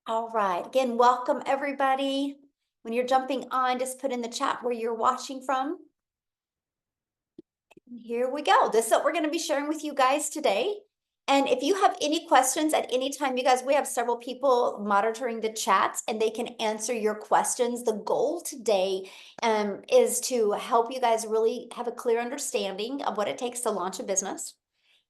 All right. Again, welcome everybody. When you're jumping on, just put in the chat where you're watching from. And here we go. This is what we're going to be sharing with you guys today. And if you have any questions at any time, you guys, we have several people monitoring the chats and they can answer your questions. The goal today is to help you guys really have a clear understanding of what it takes to launch a business.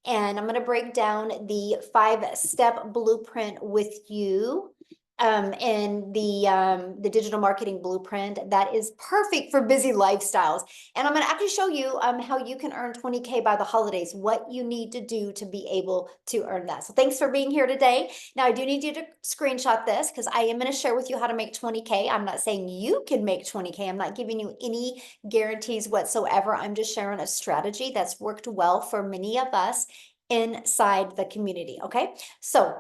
And I'm going to break down the 5-step blueprint with you, and the digital marketing blueprint that is perfect for busy lifestyles. And I'm going to actually show you how you can earn 20K by the holidays, what you need to do to be able to earn that. So thanks for being here today. Now I do need you to screenshot this because I am going to share with you how to make 20K. I'm not saying you can make 20K. I'm not giving you any guarantees whatsoever. I'm just sharing a strategy that's worked well for many of us inside the community. Okay, so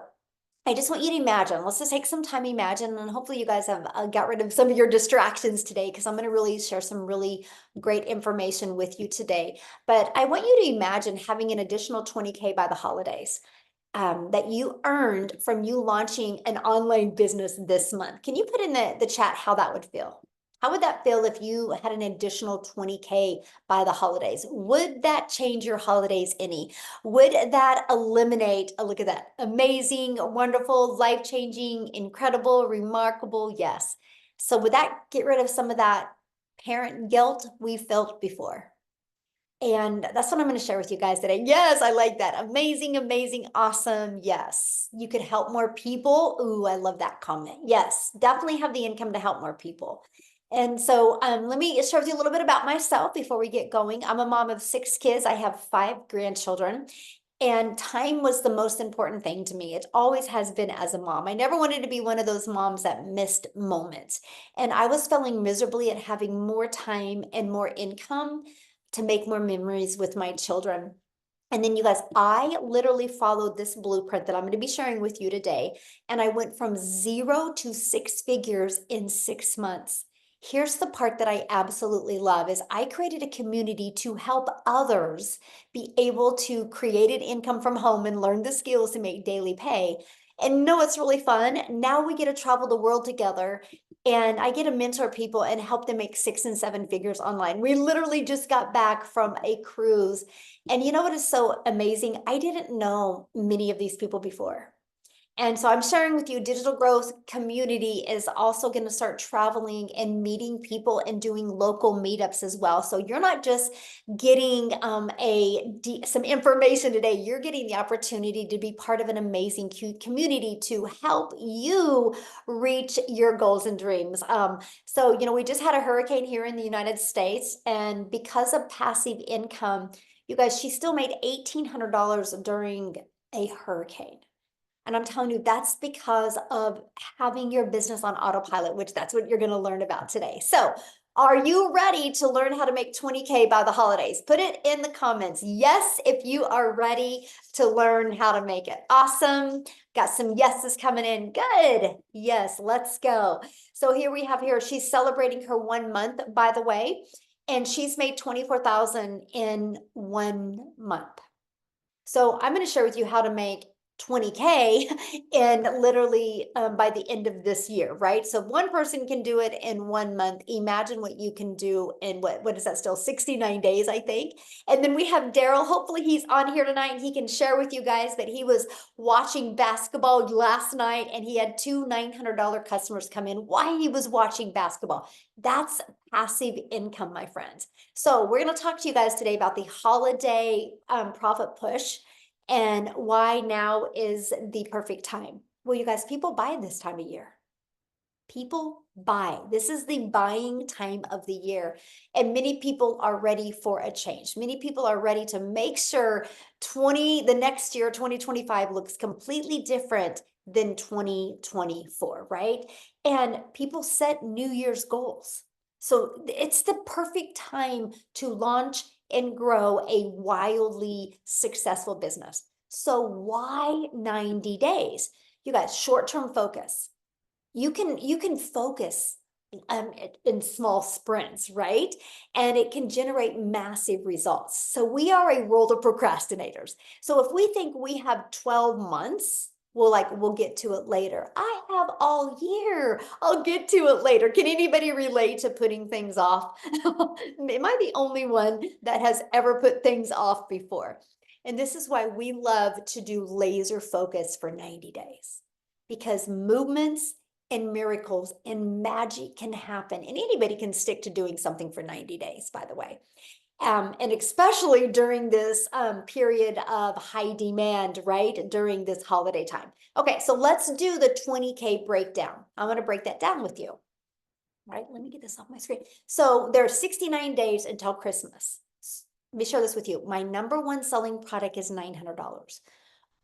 I just want you to imagine. Let's just take some time, imagine, and hopefully you guys have got rid of some of your distractions today because I'm going to really share some really great information with you today. But I want you to imagine having an additional 20K by the holidays that you earned from you launching an online business this month. Can you put in the chat how that would feel? How would that feel if you had an additional 20K by the holidays? Would that change your holidays any? Would that eliminate, look at that, amazing, wonderful, life-changing, incredible, remarkable? Yes. So would that get rid of some of that parent guilt we felt before? And that's what I'm going to share with you guys today. Yes, I like that. Amazing, amazing, awesome. Yes, you could help more people. Ooh, I love that comment. Yes, definitely have the income to help more people. And so let me share with you a little bit about myself before we get going. I'm a mom of 6 kids. I have 5 grandchildren. And time was the most important thing to me. It always has been as a mom. I never wanted to be one of those moms that missed moments. And I was failing miserably at having more time and more income to make more memories with my children. And then you guys, I literally followed this blueprint that I'm going to be sharing with you today. And I went from 0 to 6 figures in 6 months. Here's the part that I absolutely love is I created a community to help others be able to create an income from home and learn the skills to make daily pay. And no, it's really fun. Now we get to travel the world together and I get to mentor people and help them make 6 and 7 figures online. We literally just got back from a cruise. And you know what is so amazing? I didn't know many of these people before. And so I'm sharing with you, Digital Growth Community is also going to start traveling and meeting people and doing local meetups as well. So you're not just getting some information today, you're getting the opportunity to be part of an amazing community to help you reach your goals and dreams. So, we just had a hurricane here in the United States, and because of passive income, you guys, she still made $1,800 during a hurricane. And I'm telling you, that's because of having your business on autopilot, which that's what you're going to learn about today. So, are you ready to learn how to make 20K by the holidays? Put it in the comments. Yes, if you are ready to learn how to make it. Awesome. Got some yeses coming in. Good. Yes, let's go. So here we have here, she's celebrating her 1 month, by the way, and she's made 24,000 in 1 month. So I'm going to share with you how to make 20K and literally by the end of this year, right? So if one person can do it in 1 month, imagine what you can do in what is that still 69 days, I think. And then we have Daryl. Hopefully he's on here tonight and he can share with you guys that he was watching basketball last night and he had 2 $900 customers come in while he was watching basketball. That's passive income, my friends. So we're going to talk to you guys today about the holiday profit push and why now is the perfect time. Well, you guys, people buy this time of year. People buy. This is the buying time of the year. And many people are ready for a change. Many people are ready to make sure the next year, 2025, looks completely different than 2024, right? And people set New Year's goals. So it's the perfect time to launch and grow a wildly successful business. So why 90 days? You guys, short-term focus. You can focus in small sprints, right? And it can generate massive results. So we are a world of procrastinators. So if we think we have 12 months we'll get to it later. I have all year. I'll get to it later. Can anybody relate to putting things off? Am I the only one that has ever put things off before? And this is why we love to do laser focus for 90 days, because movements and miracles and magic can happen. And anybody can stick to doing something for 90 days, by the way. And especially during this period of high demand, right? During this holiday time. Okay, so let's do the 20K breakdown. I'm gonna break that down with you. Right, let me get this off my screen. So there are 69 days until Christmas. Let me share this with you. My number one selling product is $900.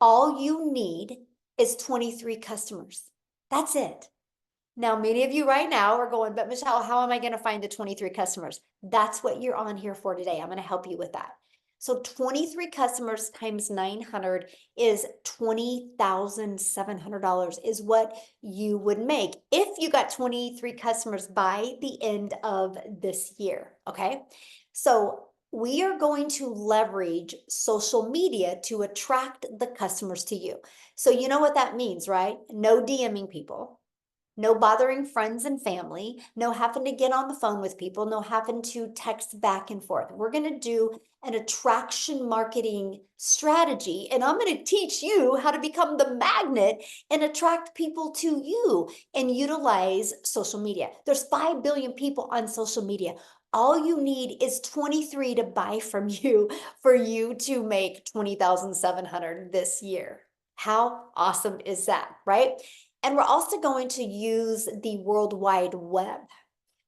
All you need is 23 customers. That's it. Now, many of you right now are going, but Michelle, how am I going to find the 23 customers? That's what you're on here for today. I'm going to help you with that. So 23 customers times 900 is $20,700 is what you would make if you got 23 customers by the end of this year. Okay. So we are going to leverage social media to attract the customers to you. So you know what that means, right? No DMing people. No bothering friends and family, no having to get on the phone with people, no having to text back and forth. We're going to do an attraction marketing strategy, and I'm going to teach you how to become the magnet and attract people to you and utilize social media. There's 5 billion people on social media. All you need is 23 to buy from you for you to make 20,700 this year. How awesome is that, right? And we're also going to use the World Wide Web.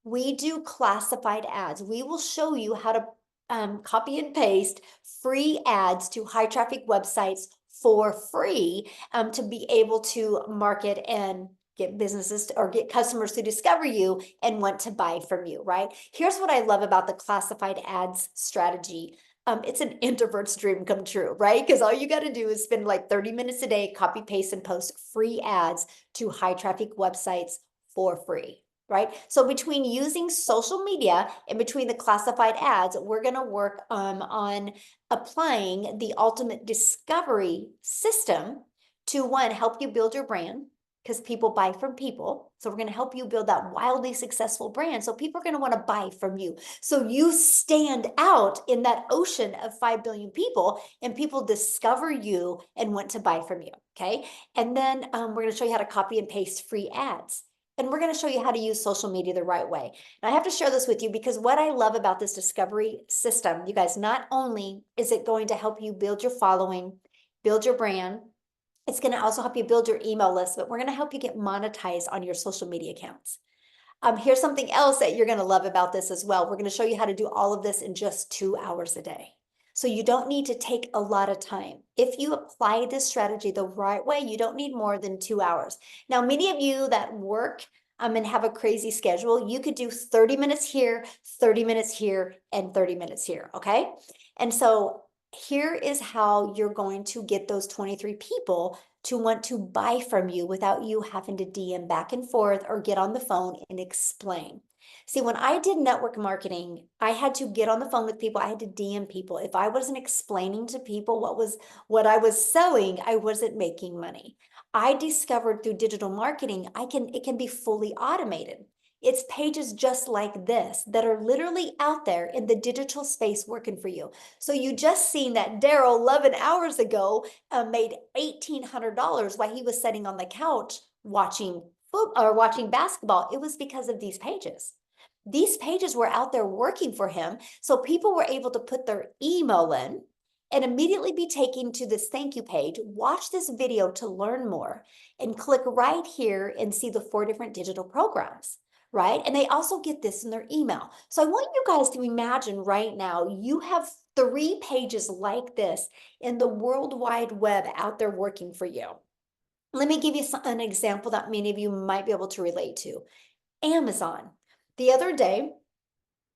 We do classified ads. We will show you how to copy and paste free ads to high traffic websites for free to be able to market and get businesses or get customers to discover you and want to buy from you, right? Here's what I love about the classified ads strategy. It's an introvert's dream come true, right? Because all you got to do is spend like 30 minutes a day, copy, paste, and post free ads to high traffic websites for free, right? So between using social media and between the classified ads, we're going to work on applying the ultimate discovery system to, one, help you build your brand, because people buy from people. So we're going to help you build that wildly successful brand. So people are going to want to buy from you. So you stand out in that ocean of 5 billion people, and people discover you and want to buy from you. Okay. And then we're going to show you how to copy and paste free ads. And we're going to show you how to use social media the right way. And I have to share this with you because what I love about this discovery system, you guys, not only is it going to help you build your following, build your brand, it's going to also help you build your email list, but we're going to help you get monetized on your social media accounts. Here's something else that you're going to love about this as well. We're going to show you how to do all of this in just 2 hours a day. So you don't need to take a lot of time. If you apply this strategy the right way, you don't need more than 2 hours. Now, many of you that work and have a crazy schedule, you could do 30 minutes here, 30 minutes here, and 30 minutes here, okay? And so here is how you're going to get those 23 people to want to buy from you without you having to DM back and forth or get on the phone and explain. See, when I did network marketing, I had to get on the phone with people. I had to DM people. If I wasn't explaining to people what I was selling, I wasn't making money. I discovered through digital marketing, it can be fully automated. It's pages just like this that are literally out there in the digital space working for you. So you just seen that Daryl 11 hours ago made $1,800 while he was sitting on the couch watching watching basketball. It was because of these pages. These pages were out there working for him. So people were able to put their email in and immediately be taken to this thank you page, watch this video to learn more, and click right here and see the 4 different digital programs. Right? And they also get this in their email. So I want you guys to imagine right now, you have 3 pages like this in the World Wide Web out there working for you. Let me give you an example that many of you might be able to relate to. Amazon. The other day,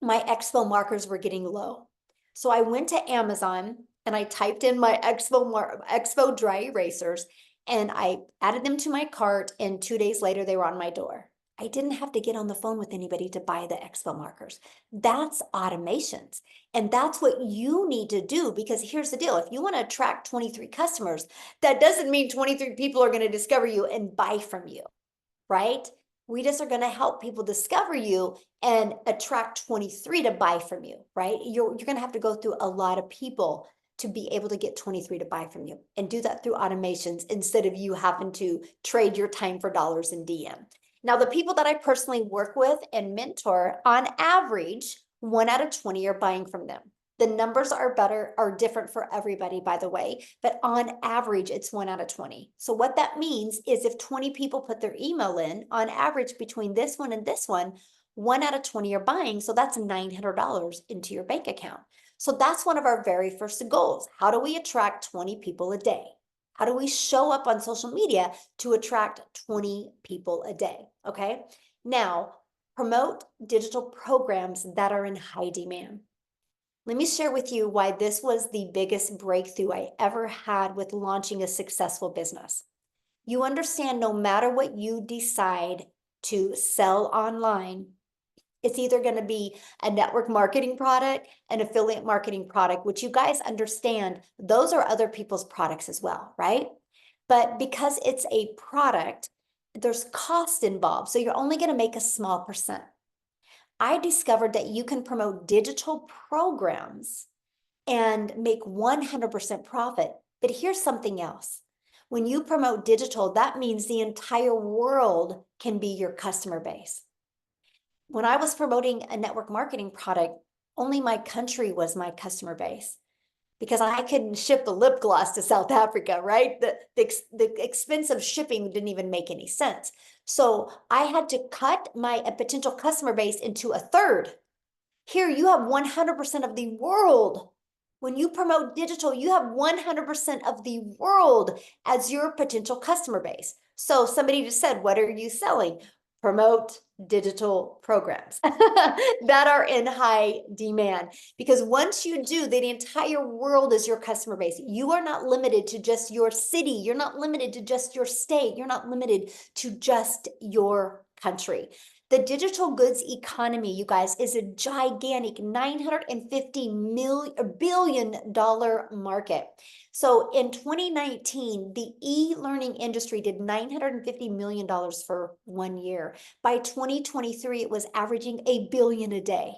my Expo markers were getting low. So I went to Amazon and I typed in my Expo dry erasers and I added them to my cart, and 2 days later they were on my door. I didn't have to get on the phone with anybody to buy the expo markers. That's automations. And that's what you need to do, because here's the deal. If you want to attract 23 customers, that doesn't mean 23 people are going to discover you and buy from you, right? We just are going to help people discover you and attract 23 to buy from you, right? You're going to have to go through a lot of people to be able to get 23 to buy from you, and do that through automations instead of you having to trade your time for dollars in DM. Now, the people that I personally work with and mentor, on average, 1 out of 20 are buying from them. The numbers are different for everybody, by the way, but on average, it's 1 out of 20. So what that means is if 20 people put their email in, on average, between this one and this one, 1 out of 20 are buying. So that's $900 into your bank account. So that's one of our very first goals. How do we attract 20 people a day? How do we show up on social media to attract 20 people a day? Okay. Now, promote digital programs that are in high demand. Let me share with you why this was the biggest breakthrough I ever had with launching a successful business. You understand, no matter what you decide to sell online, it's either going to be a network marketing product, an affiliate marketing product, which you guys understand, those are other people's products as well, right? But because it's a product, there's cost involved. So you're only going to make a small percent. I discovered that you can promote digital programs and make 100% profit. But here's something else. When you promote digital, that means the entire world can be your customer base. When I was promoting a network marketing product, only my country was my customer base, because I couldn't ship a lip gloss to South Africa, right? The expense of shipping didn't even make any sense. So I had to cut my potential customer base into a third. Here you have 100% of the world. When you promote digital, you have 100% of the world as your potential customer base. So somebody just said, what are you selling? Promote digital programs that are in high demand. Because once you do, the entire world is your customer base. You are not limited to just your city. You're not limited to just your state. You're not limited to just your country. The digital goods economy, you guys, is a gigantic $950 billion market. So in 2019, the e-learning industry did $950 million for 1 year. By 2023, it was averaging $1 billion a day.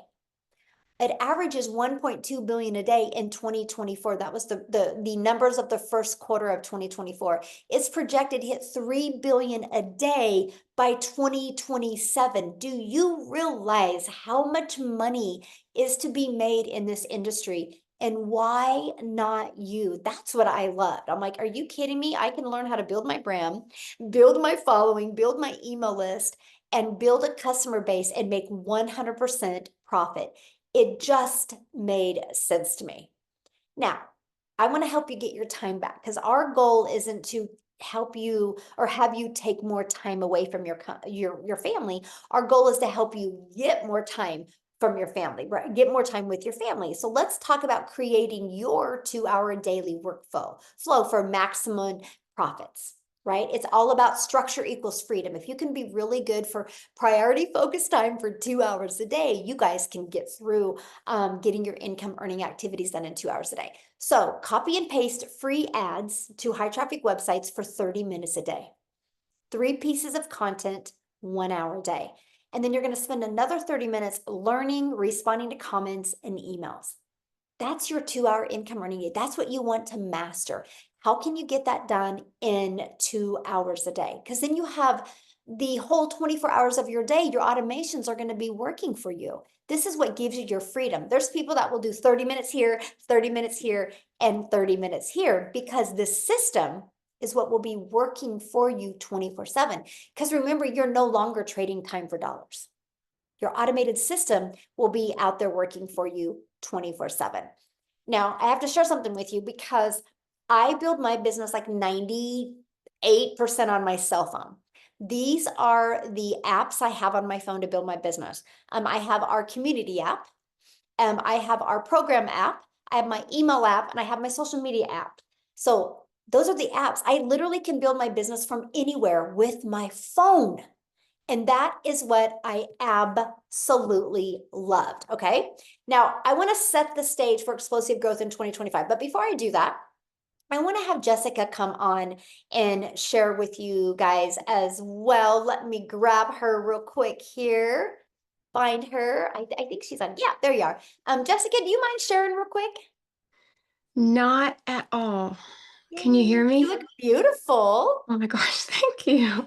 It averages 1.2 billion a day in 2024. That was the numbers of the first quarter of 2024. It's projected to hit 3 billion a day by 2027. Do you realize how much money is to be made in this industry? And why not you? That's what I loved. I'm like, are you kidding me? I can learn how to build my brand, build my following, build my email list, and build a customer base and make 100% profit. It just made sense to me. Now, I want to help you get your time back, because our goal isn't to help you or have you take more time away from your family. Our goal is to help you get more time from your family, right? Get more time with your family. So let's talk about creating your 2-hour daily workflow for maximum profits. Right? It's all about structure equals freedom. If you can be really good for priority focused time for 2 hours a day, you guys can get through getting your income earning activities done in 2 hours a day. So copy and paste free ads to high traffic websites for 30 minutes a day. 3 pieces of content, 1 hour a day. And then you're going to spend another 30 minutes learning, responding to comments and emails. That's your 2-hour income earning day. That's what you want to master. How can you get that done in 2 hours a day? Because then you have the whole 24 hours of your day, your automations are going to be working for you. This is what gives you your freedom. There's people that will do 30 minutes here, 30 minutes here, and 30 minutes here, because this system is what will be working for you 24/7. Because remember, you're no longer trading time for dollars. Your automated system will be out there working for you 24/7. Now, I have to share something with you, because I build my business like 98% on my cell phone. These are the apps I have on my phone to build my business. I have our community app. I have our program app. I have my email app, and I have my social media app. So those are the apps. I literally can build my business from anywhere with my phone. And that is what I absolutely loved. Okay. Now I want to set the stage for explosive growth in 2025. But before I do that, I want to have Jessica come on and share with you guys as well. Let me grab her real quick here. Find her. I think she's on. Yeah, there you are. Jessica, do you mind sharing real quick? Not at all. Can you hear Yay, you me? look beautiful. Oh my gosh, thank you.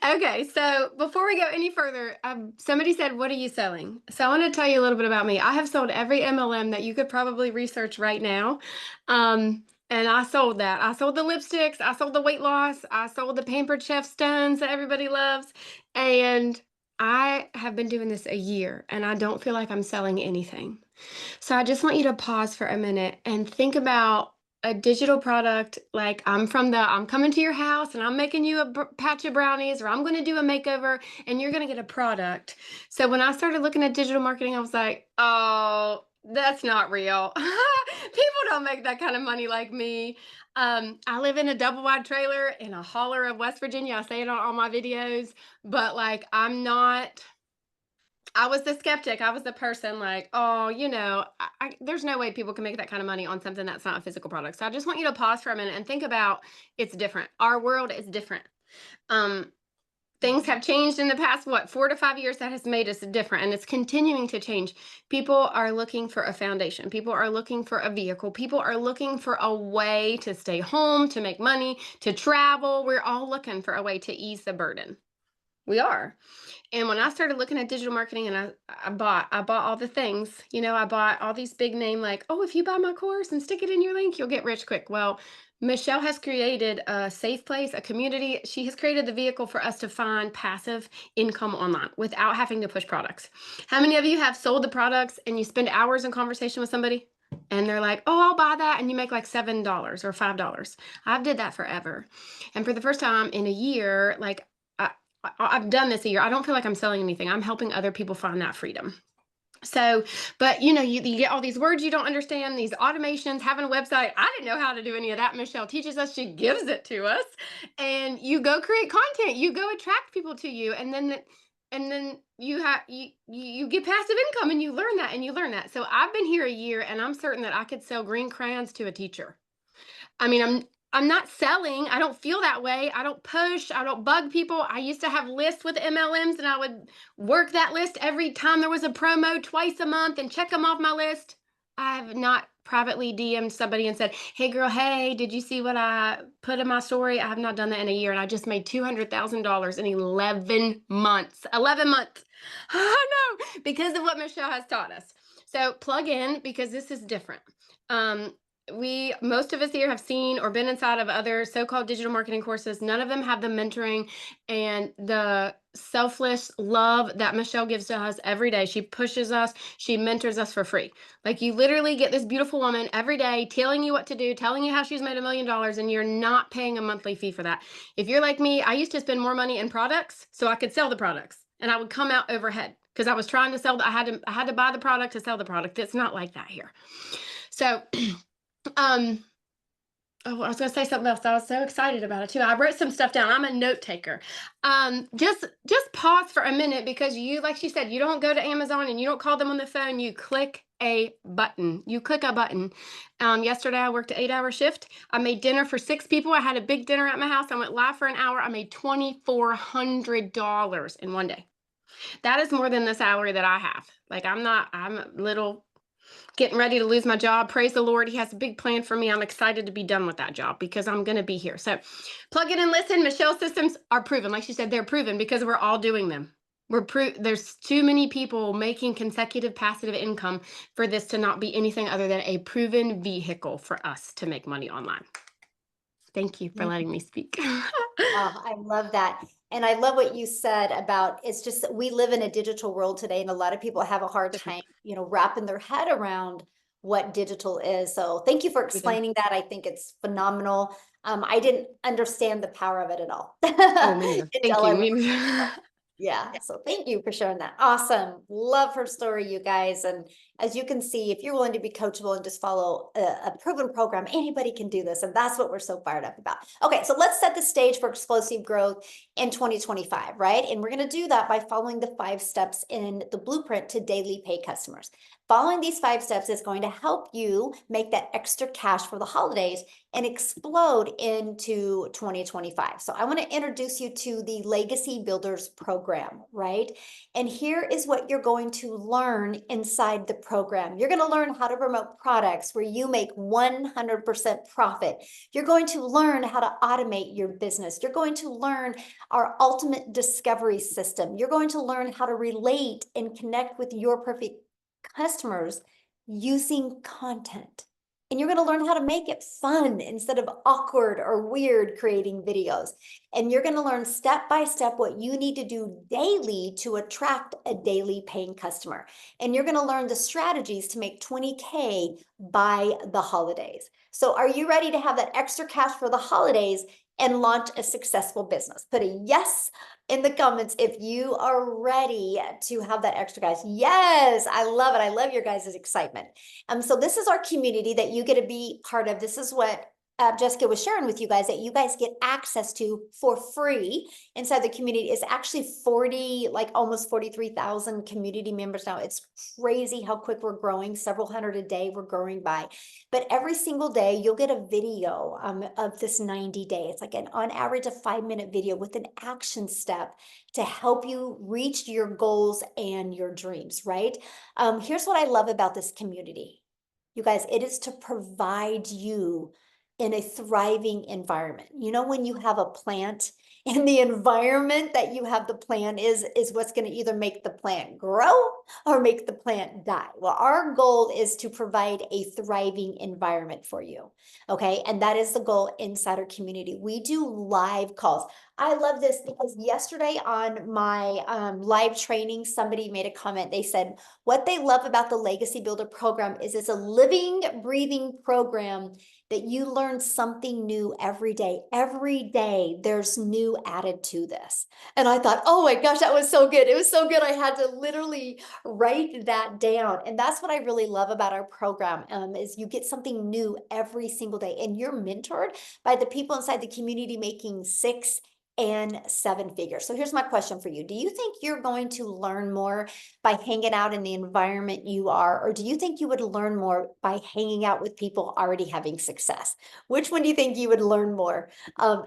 Okay, so before we go any further, somebody said, "What are you selling?" So I want to tell you a little bit about me. I have sold every MLM that you could probably research right now. And I sold that. I sold the lipsticks, I sold the weight loss, I sold the Pampered Chef stones that everybody loves. And I have been doing this a year and I don't feel like I'm selling anything. So I just want you to pause for a minute and think about a digital product. Like I'm coming to your house and I'm making you a patch of brownies, or I'm going to do a makeover and you're going to get a product. So when I started looking at digital marketing, I was like, oh, that's not real. People don't make that kind of money like me. I live in a double wide trailer in a holler of West Virginia. I say it on all my videos, but like I'm not. I was the skeptic. I was the person like, oh, there's no way people can make that kind of money on something that's not a physical product. So I just want you to pause for a minute and think about it's different. Our world is different. Um, Things have changed in the past, 4 to 5 years. That has made us different, and it's continuing to change. People are looking for a foundation. People are looking for a vehicle. People are looking for a way to stay home, to make money, to travel. We're all looking for a way to ease the burden. We are. And when I started looking at digital marketing and I bought all the things, I bought all these big name like, oh, if you buy my course and stick it in your link, you'll get rich quick. Well, Michelle has created a safe place, a community. She has created the vehicle for us to find passive income online without having to push products. How many of you have sold the products and you spend hours in conversation with somebody and they're like, oh, I'll buy that, and you make like $7 or $5? I've did that forever. And for the first time in a year, like I've done this a year. I don't feel like I'm selling anything. I'm helping other people find that freedom. So, but you get all these words you don't understand, these automations, having a website. I didn't know how to do any of that. Michelle teaches us, she gives it to us. And you go create content, you go attract people to you, and then you get passive income and you learn that and you learn that. So I've been here a year and I'm certain that I could sell green crayons to a teacher. I mean, I'm not selling. I don't feel that way. I don't push. I don't bug people. I used to have lists with MLMs and I would work that list every time there was a promo twice a month and check them off my list. I have not privately DM'd somebody and said, "Hey girl, hey, did you see what I put in my story?" I have not done that in a year and I just made $200,000 in 11 months. 11 months. I know, because of what Michelle has taught us. So plug in because this is different. Um, most of us here have seen or been inside of other so-called digital marketing courses. None of them have the mentoring and the selfless love that Michelle gives to us every day. She pushes us, she mentors us for free. Like you literally get this beautiful woman every day telling you what to do, telling you how she's made $1 million, and you're not paying a monthly fee for that. If you're like me, I used to spend more money in products so I could sell the products, and I would come out overhead because I was trying to sell. I had to buy the product to sell the product. It's not like that here. So um, oh, I was gonna say something else. I was so excited about it too. I wrote some stuff down. I'm a note taker. Just pause for a minute because like she said, you don't go to Amazon and you don't call them on the phone. You click a button. You click a button. Yesterday I worked an 8-hour shift. I made dinner for 6 people. I had a big dinner at my house. I went live for an hour. I made $2,400 in one day. That is more than the salary that I have. Like I'm a little getting ready to lose my job. Praise the Lord. He has a big plan for me. I'm excited to be done with that job because I'm going to be here. So plug it and listen. Michelle's systems are proven. Like she said, they're proven because we're all doing them. There's too many people making consecutive passive income for this to not be anything other than a proven vehicle for us to make money online. Thank you for letting me speak. Oh, I love that. And I love what you said about it's just that we live in a digital world today, and a lot of people have a hard time, wrapping their head around what digital is. So thank you for We do. explaining that. I think it's phenomenal. I didn't understand the power of it at all Oh, me neither. Thank until I you. learned. Me neither. Yeah, so thank you for sharing that. Awesome. Love her story, you guys. And as you can see, if you're willing to be coachable and just follow a proven program, anybody can do this. And that's what we're so fired up about. Okay, so let's set the stage for explosive growth in 2025, right? And we're going to do that by following the 5 steps in the blueprint to daily pay customers. Following these 5 steps is going to help you make that extra cash for the holidays and explode into 2025. So I want to introduce you to the Legacy Builders program, right? And here is what you're going to learn inside the program. You're going to learn how to promote products where you make 100% profit. You're going to learn how to automate your business. You're going to learn our ultimate discovery system. You're going to learn how to relate and connect with your perfect customers using content. And you're going to learn how to make it fun instead of awkward or weird creating videos. And you're going to learn step by step what you need to do daily to attract a daily paying customer. And you're going to learn the strategies to make 20K by the holidays. So are you ready to have that extra cash for the holidays and launch a successful business? Put a yes in the comments if you are ready to have that extra cash. Yes, I love it. I love your guys' excitement. So this is our community that you get to be part of. This is what Jessica was sharing with you guys, that you guys get access to for free inside the community. Is actually 40, like almost 43,000 community members now. It's crazy how quick we're growing, several hundred a day we're growing by. But every single day you'll get a video of this 90 day. It's like on average a 5-minute video with an action step to help you reach your goals and your dreams, right? Here's what I love about this community. You guys, it is to provide you in a thriving environment. You know, when you have a plant and the environment that you have the plant is what's going to either make the plant grow or make the plant die. Well, our goal is to provide a thriving environment for you. Okay. And that is the goal inside our community. We do live calls. I love this because yesterday on my live training, somebody made a comment. They said, what they love about the Legacy Builder program is it's a living, breathing program that you learn something new every day. Every day there's new added to this. And I thought, oh my gosh, that was so good. It was so good. I had to literally write that down. And that's what I really love about our program is you get something new every single day. And you're mentored by the people inside the community making 6 and 7 figures. So here's my question for you. Do you think you're going to learn more by hanging out in the environment you are, or do you think you would learn more by hanging out with people already having success? Which one do you think you would learn more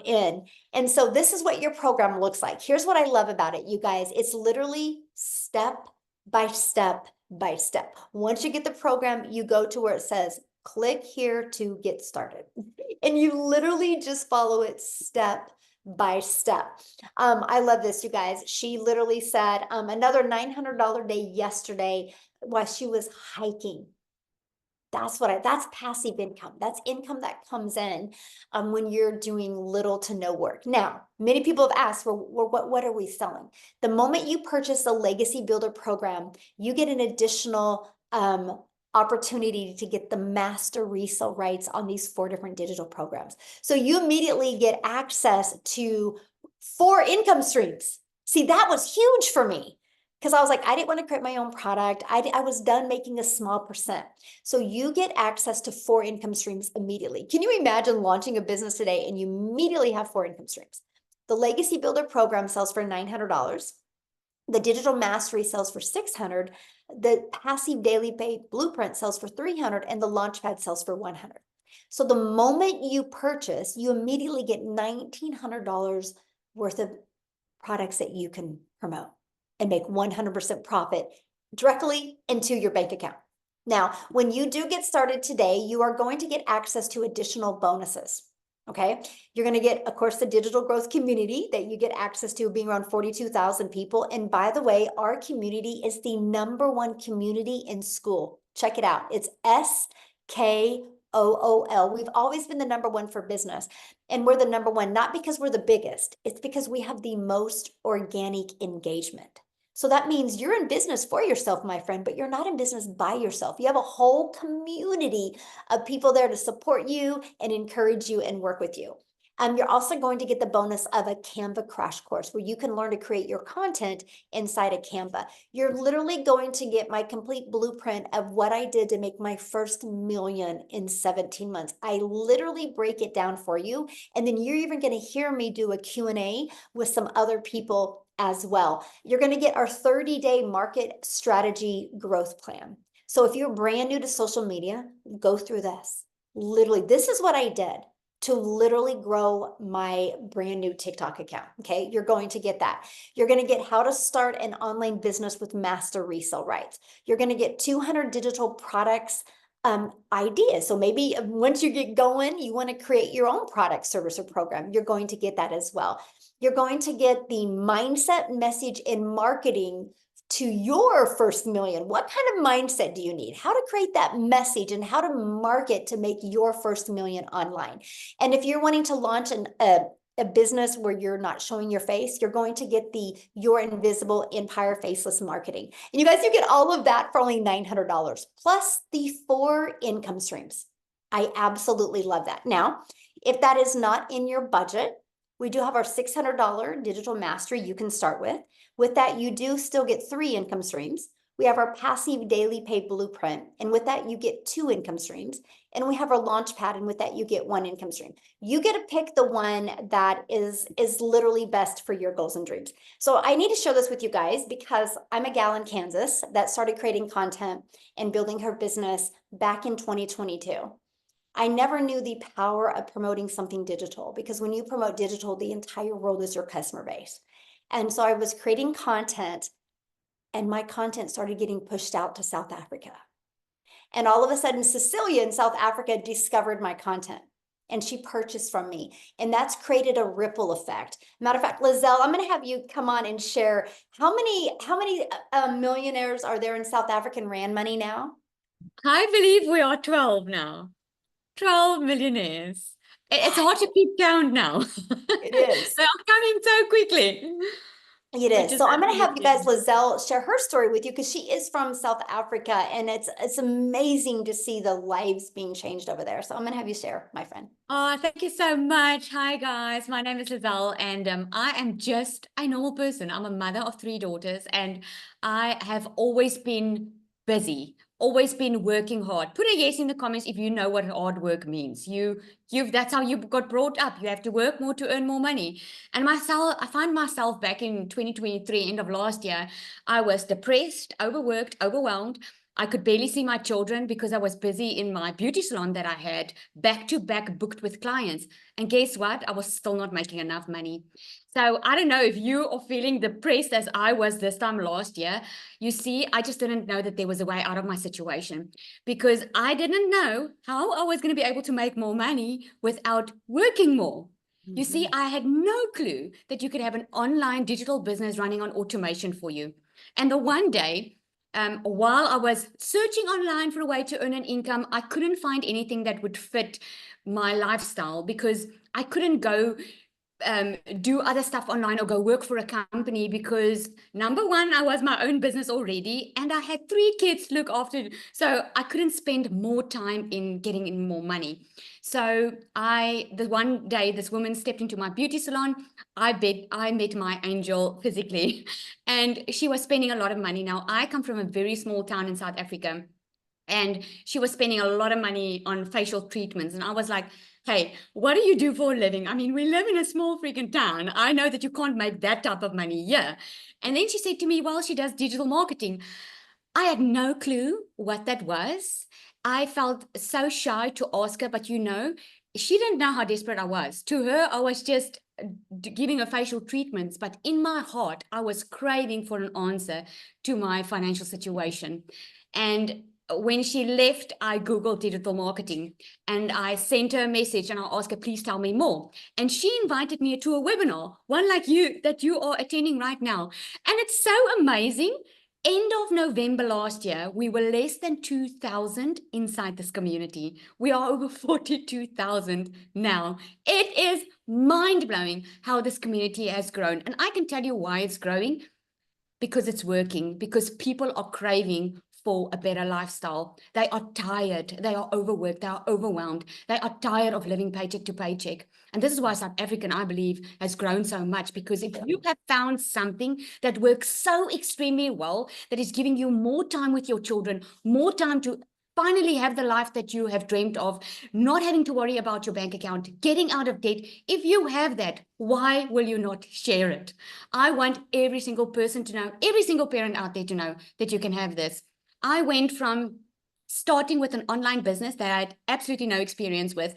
in? And so this is what your program looks like. Here's what I love about it, you guys. It's literally step by step by step. Once you get the program, you go to where it says, click here to get started. And you literally just follow it step by step. I love this, you guys. She literally said another $900 day yesterday while she was hiking. That's passive income. That's income that comes in when you're doing little to no work. Now, many people have asked, well, what are we selling? The moment you purchase the Legacy Builder program, you get an additional opportunity to get the master resale rights on these 4 different digital programs. So you immediately get access to 4 income streams. See, that was huge for me because I was like, I didn't want to create my own product. I was done making a small percent. So you get access to 4 income streams immediately. Can you imagine launching a business today and you immediately have 4 income streams? The Legacy Builder program sells for $900. The digital mastery sells for $600. The passive daily pay blueprint sells for $300, and the launchpad sells for $100. So the moment you purchase, you immediately get $1,900 worth of products that you can promote and make 100% profit directly into your bank account. Now, when you do get started today, you are going to get access to additional bonuses. Okay, you're going to get, of course, the digital growth community that you get access to, being around 42,000 people. And by the way, our community is the #1 community in school. Check it out. It's SKOOL. We've always been the #1 for business. And we're the #1, not because we're the biggest. It's because we have the most organic engagement. So that means you're in business for yourself, my friend, but you're not in business by yourself. You have a whole community of people there to support you and encourage you and work with you. You're also going to get the bonus of a Canva crash course where you can learn to create your content inside of Canva. You're literally going to get my complete blueprint of what I did to make my first million in 17 months. I literally break it down for you. And then you're even going to hear me do a Q&A with some other people as well. You're going to get our 30-day market strategy growth plan. So if you're brand new to social media, go through this. Literally, this is what I did to literally grow my brand new TikTok account. Okay, you're going to get that. You're going to get how to start an online business with master resale rights. You're going to get 200 digital products ideas. So maybe once you get going, you want to create your own product, service, or program. You're going to get that as well. You're going to get the mindset, message, and marketing to your first million. What kind of mindset do you need? How to create that message and how to market to make your first million online. And if you're wanting to launch a business where you're not showing your face, you're going to get the Your Invisible Empire Faceless Marketing. And you guys, you get all of that for only $900 plus the 4 income streams. I absolutely love that. Now, if that is not in your budget, we do have our $600 digital mastery you can start with. With that, you do still get 3 income streams. We have our passive daily pay blueprint. And with that, you get 2 income streams. And we have our launch pad. And with that, you get 1 income stream. You get to pick the one that is literally best for your goals and dreams. So I need to share this with you guys because I'm a gal in Kansas that started creating content and building her business back in 2022. I never knew the power of promoting something digital because when you promote digital, the entire world is your customer base. And so I was creating content and my content started getting pushed out to South Africa. And all of a sudden, Cecilia in South Africa discovered my content and she purchased from me. And that's created a ripple effect. Matter of fact, Lizelle, I'm going to have you come on and share how many millionaires are there in South African Rand money now? I believe we are 12 now. 12 millionaires. It's hard to keep count now. It is. They are coming so quickly. It Which is. So I'm going to have you guys, amazing. Lizelle, share her story with you because she is from South Africa and it's amazing to see the lives being changed over there. So I'm going to have you share, my friend. Oh, thank you so much. Hi, guys. My name is Lizelle, and I am just a normal person. I'm a mother of 3 daughters, and I have always been busy, always been working hard. Put a yes in the comments if you know what hard work means. That's how you got brought up. You have to work more to earn more money. And I find myself back in 2023, end of last year, I was depressed, overworked, overwhelmed. I could barely see my children because I was busy in my beauty salon that I had back to back booked with clients. And guess what? I was still not making enough money. So I don't know if you are feeling depressed as I was this time last year. You see, I just didn't know that there was a way out of my situation because I didn't know how I was going to be able to make more money without working more. You see, I had no clue that you could have an online digital business running on automation for you. And the one day, while I was searching online for a way to earn an income, I couldn't find anything that would fit my lifestyle because I couldn't go do other stuff online or go work for a company because number one, I was my own business already and I had 3 kids to look after. So I couldn't spend more time in getting in more money. So the one day this woman stepped into my beauty salon, I met my angel physically and she was spending a lot of money. Now I come from a very small town in South Africa and she was spending a lot of money on facial treatments. And I was like, hey, what do you do for a living? I mean, we live in a small freaking town. I know that you can't make that type of money here. And then she said to me, well, she does digital marketing. I had no clue what that was. I felt so shy to ask her, but she didn't know how desperate I was. To her, I was just giving her facial treatments, but in my heart, I was craving for an answer to my financial situation. And when she left, I Googled digital marketing and I sent her a message and I asked her, please tell me more. And she invited me to a webinar, one like you, that you are attending right now. And it's so amazing. End of November last year, we were less than 2,000 inside this community. We are over 42,000 now. It is mind-blowing how this community has grown. And I can tell you why it's growing. Because it's working, because people are craving for a better lifestyle. They are tired, they are overworked, they are overwhelmed, they are tired of living paycheck to paycheck. And this is why South African, I believe, has grown so much, because if you have found something that works so extremely well, that is giving you more time with your children, more time to finally have the life that you have dreamed of, not having to worry about your bank account, getting out of debt. If you have that, why will you not share it? I want every single person to know, every single parent out there to know that you can have this. I went from starting with an online business that I had absolutely no experience with.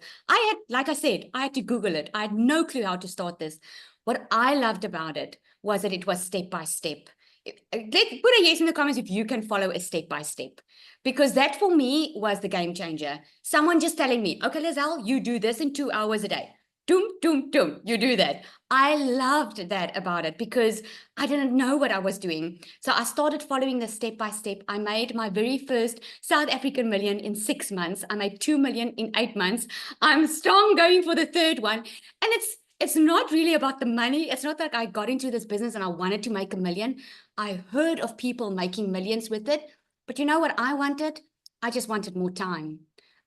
Like I said, I had to Google it. I had no clue how to start this. What I loved about it was that it was step by step. Put a yes in the comments if you can follow a step by step, because that for me was the game changer. Someone just telling me, okay, Lizelle, you do this in 2 hours a day. Doom, doom, doom, you do that. I loved that about it because I didn't know what I was doing. So I started following the step by step. I made my very first South African million in 6 months. I made 2 million in 8 months. I'm strong going for the third one. And it's not really about the money. It's not like I got into this business and I wanted to make $1 million. I heard of people making millions with it. But you know what I wanted? I just wanted more time.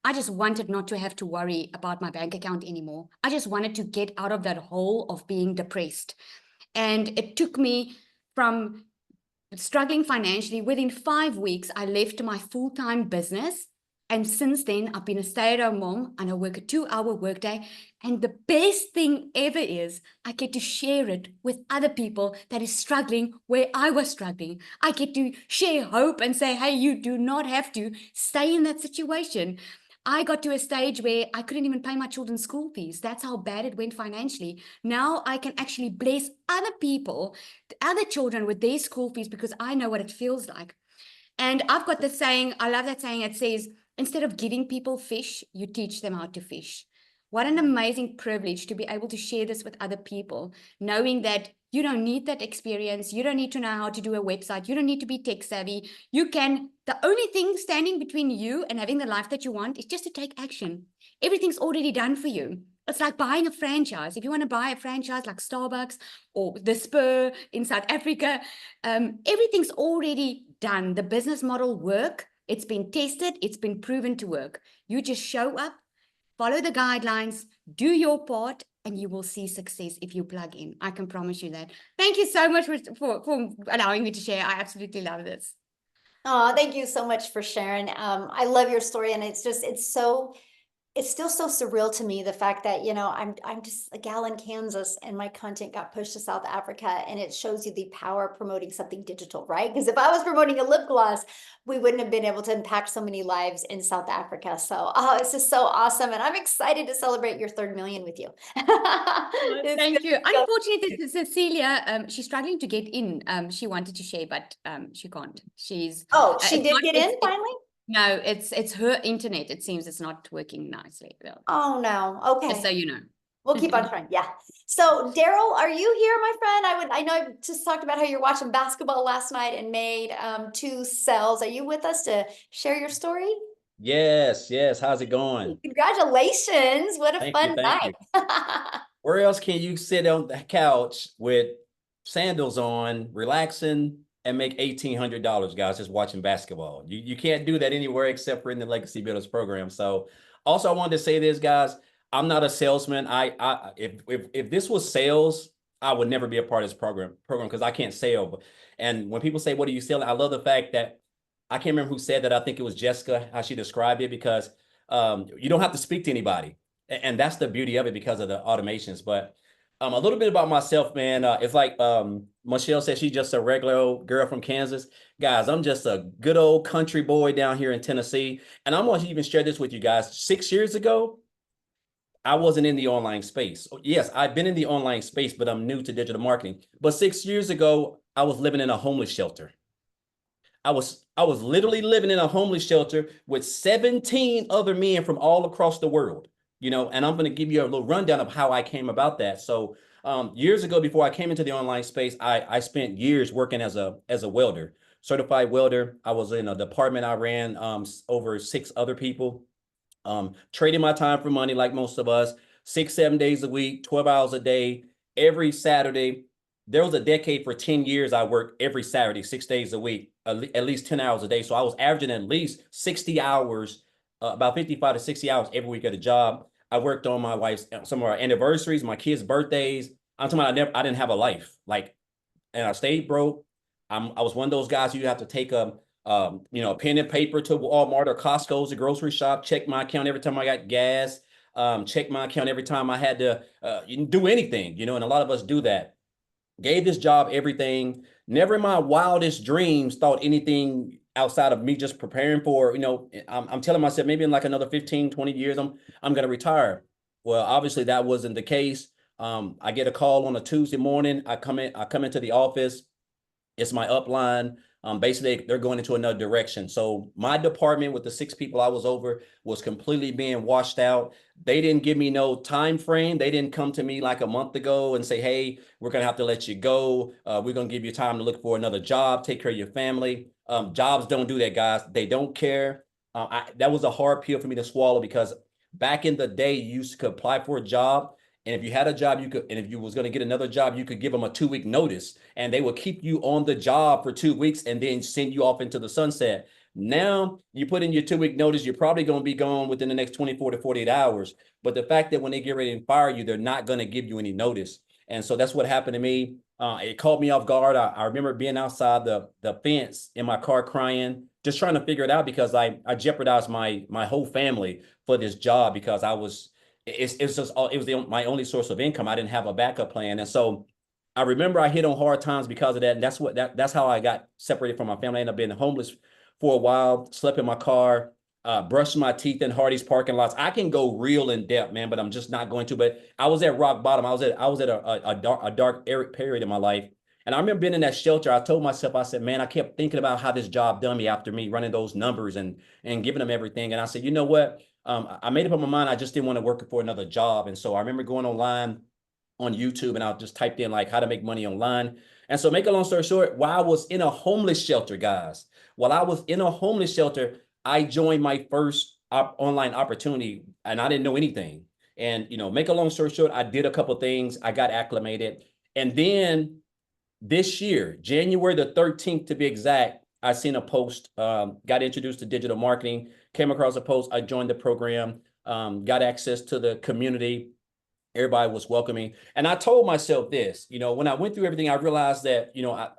I just wanted not to have to worry about my bank account anymore. I just wanted to get out of that hole of being depressed. And it took me from struggling financially. Within 5 weeks, I left my full-time business. And since then, I've been a stay-at-home mom and I work a 2-hour workday. And the best thing ever is I get to share it with other people that is struggling where I was struggling. I get to share hope and say, hey, you do not have to stay in that situation. I got to a stage where I couldn't even pay my children's school fees. That's how bad it went financially. Now I can actually bless other people, other children with their school fees because I know what it feels like. And I've got this saying, I love that saying. It says, instead of giving people fish, you teach them how to fish. What an amazing privilege to be able to share this with other people, knowing that you don't need that experience. You don't need to know how to do a website. You don't need to be tech savvy. The only thing standing between you and having the life that you want is just to take action. Everything's already done for you. It's like buying a franchise. If you want to buy a franchise like Starbucks or the Spur in South Africa, everything's already done. The business model work. It's been tested. It's been proven to work. You just show up, follow the guidelines, do your part, and you will see success if you plug in. I can promise you that. Thank you so much for allowing me to share. I absolutely love this. Oh, thank you so much for sharing. I love your story, and it's still so surreal to me, the fact that, I'm just a gal in Kansas and my content got pushed to South Africa, and it shows you the power of promoting something digital, right? Because if I was promoting a lip gloss, we wouldn't have been able to impact so many lives in South Africa. So, it's just so awesome. And I'm excited to celebrate your 3rd million with you. Thank you. Unfortunately, Cecilia, she's struggling to get in. She wanted to share, but she can't. She did get in finally? No, it's her internet. It seems it's not working nicely. Oh no. Okay. Just so you know. We'll keep on trying. Yeah. So Daryl, are you here, my friend? I know I just talked about how you're watching basketball last night and made 2 sales. Are you with us to share your story? Yes. How's it going? Congratulations. What a fun night. Where else can you sit on the couch with sandals on, relaxing, and make $1,800, guys, just watching basketball? You can't do that anywhere except for in the Legacy Builders program. So also I wanted to say this, guys, I'm not a salesman. If this was sales, I would never be a part of this program because I can't sell. And when people say, what are you selling? I love the fact that I can't remember who said that. I think it was Jessica, how she described it, because you don't have to speak to anybody. And that's the beauty of it because of the automations. But a little bit about myself, man. It's like Michelle said, she's just a regular old girl from Kansas. Guys, I'm just a good old country boy down here in Tennessee. And I'm going to even share this with you guys. 6 years ago, I wasn't in the online space. Yes, I've been in the online space, but I'm new to digital marketing. But 6 years ago, I was living in a homeless shelter. I was literally living in a homeless shelter with 17 other men from all across the world. And I'm going to give you a little rundown of how I came about that. So years ago, before I came into the online space, I spent years working as a welder, certified welder. I was in a department I ran over 6 other people, trading my time for money like most of us, 6-7 days a week, 12 hours a day, every Saturday. there was a decade for 10 years I worked every Saturday, 6 days a week, at least 10 hours a day. So I was averaging at least 60 hours, about 55 to 60 hours every week at a job. I worked on my wife's, some of our anniversaries, my kids' birthdays. I'm talking about I didn't have a life. Like, and I stayed broke. I was one of those guys you have to take a pen and paper to Walmart or Costco's, a grocery shop, check my account every time I got gas, check my account every time I had to do anything, and a lot of us do that. Gave this job everything. Never in my wildest dreams thought anything outside of me just preparing for, I'm telling myself maybe in like another 15, 20 years, I'm going to retire. Well, obviously that wasn't the case. I get a call on a Tuesday morning. I come into the office. It's my upline. Basically, they're going into another direction. So my department with the 6 people I was over was completely being washed out. They didn't give me no time frame. They didn't come to me like a month ago and say, hey, we're going to have to let you go. We're going to give you time to look for another job, take care of your family. Jobs don't do that, guys. They don't care. That was a hard pill for me to swallow, because back in the day, you used to apply for a job. And if you had a job, and if you was going to get another job, you could give them a 2-week notice, and they would keep you on the job for 2 weeks and then send you off into the sunset. Now you put in your 2-week notice, you're probably going to be gone within the next 24 to 48 hours. But the fact that when they get ready to fire you, they're not going to give you any notice. And so that's what happened to me. It caught me off guard. I remember being outside the fence in my car crying, just trying to figure it out, because I jeopardized my whole family for this job, because it was my only source of income. I didn't have a backup plan. And so I remember I hit on hard times because of that. And that's how I got separated from my family. I ended up being homeless for a while, slept in my car, brushed my teeth in Hardee's parking lots. I can go real in depth, man, but I'm just not going to. But I was at rock bottom. I was at a dark period in my life. And I remember being in that shelter. I told myself, I said, man, I kept thinking about how this job done me after me running those numbers and giving them everything. And I said, you know what? I made up in my mind, I just didn't want to work for another job. And so I remember going online on YouTube, and I just typed in like how to make money online. And so, make a long story short, while I was in a homeless shelter, guys, I joined my first online opportunity, and I didn't know anything. And, make a long story short, I did a couple of things. I got acclimated. And then this year, January the 13th to be exact, I seen a post, got introduced to digital marketing, came across a post. I joined the program, got access to the community. Everybody was welcoming. And I told myself this, when I went through everything, I realized that,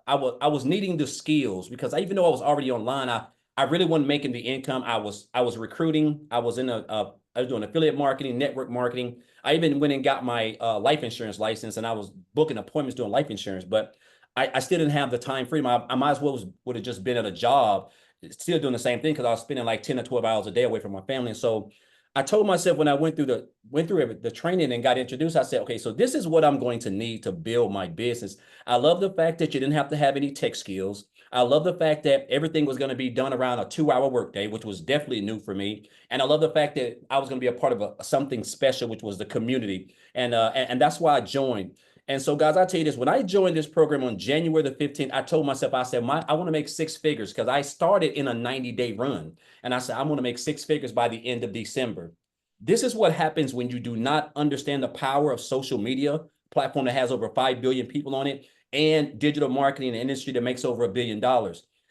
I was needing the skills, because even though I was already online, I really wasn't making the income. I was recruiting. I was doing affiliate marketing, network marketing. I even went and got my life insurance license, and I was booking appointments doing life insurance, but I still didn't have the time freedom. I might as well would have just been at a job, still doing the same thing, because I was spending like 10 to 12 hours a day away from my family. And so I told myself, when I went through the training and got introduced, I said, okay, so this is what I'm going to need to build my business. I love the fact that you didn't have to have any tech skills. I love the fact that everything was going to be done around a 2-hour workday, which was definitely new for me. And I love the fact that I was going to be a part of something special, which was the community. And that's why I joined. And so, guys, I'll tell you this, when I joined this program on January the 15th, I told myself, I said, I want to make 6 figures, because I started in a 90-day run. And I said, I'm going to make 6 figures by the end of December. This is what happens when you do not understand the power of social media, platform that has over 5 billion people on it, and digital marketing, an industry that makes over $1 billion.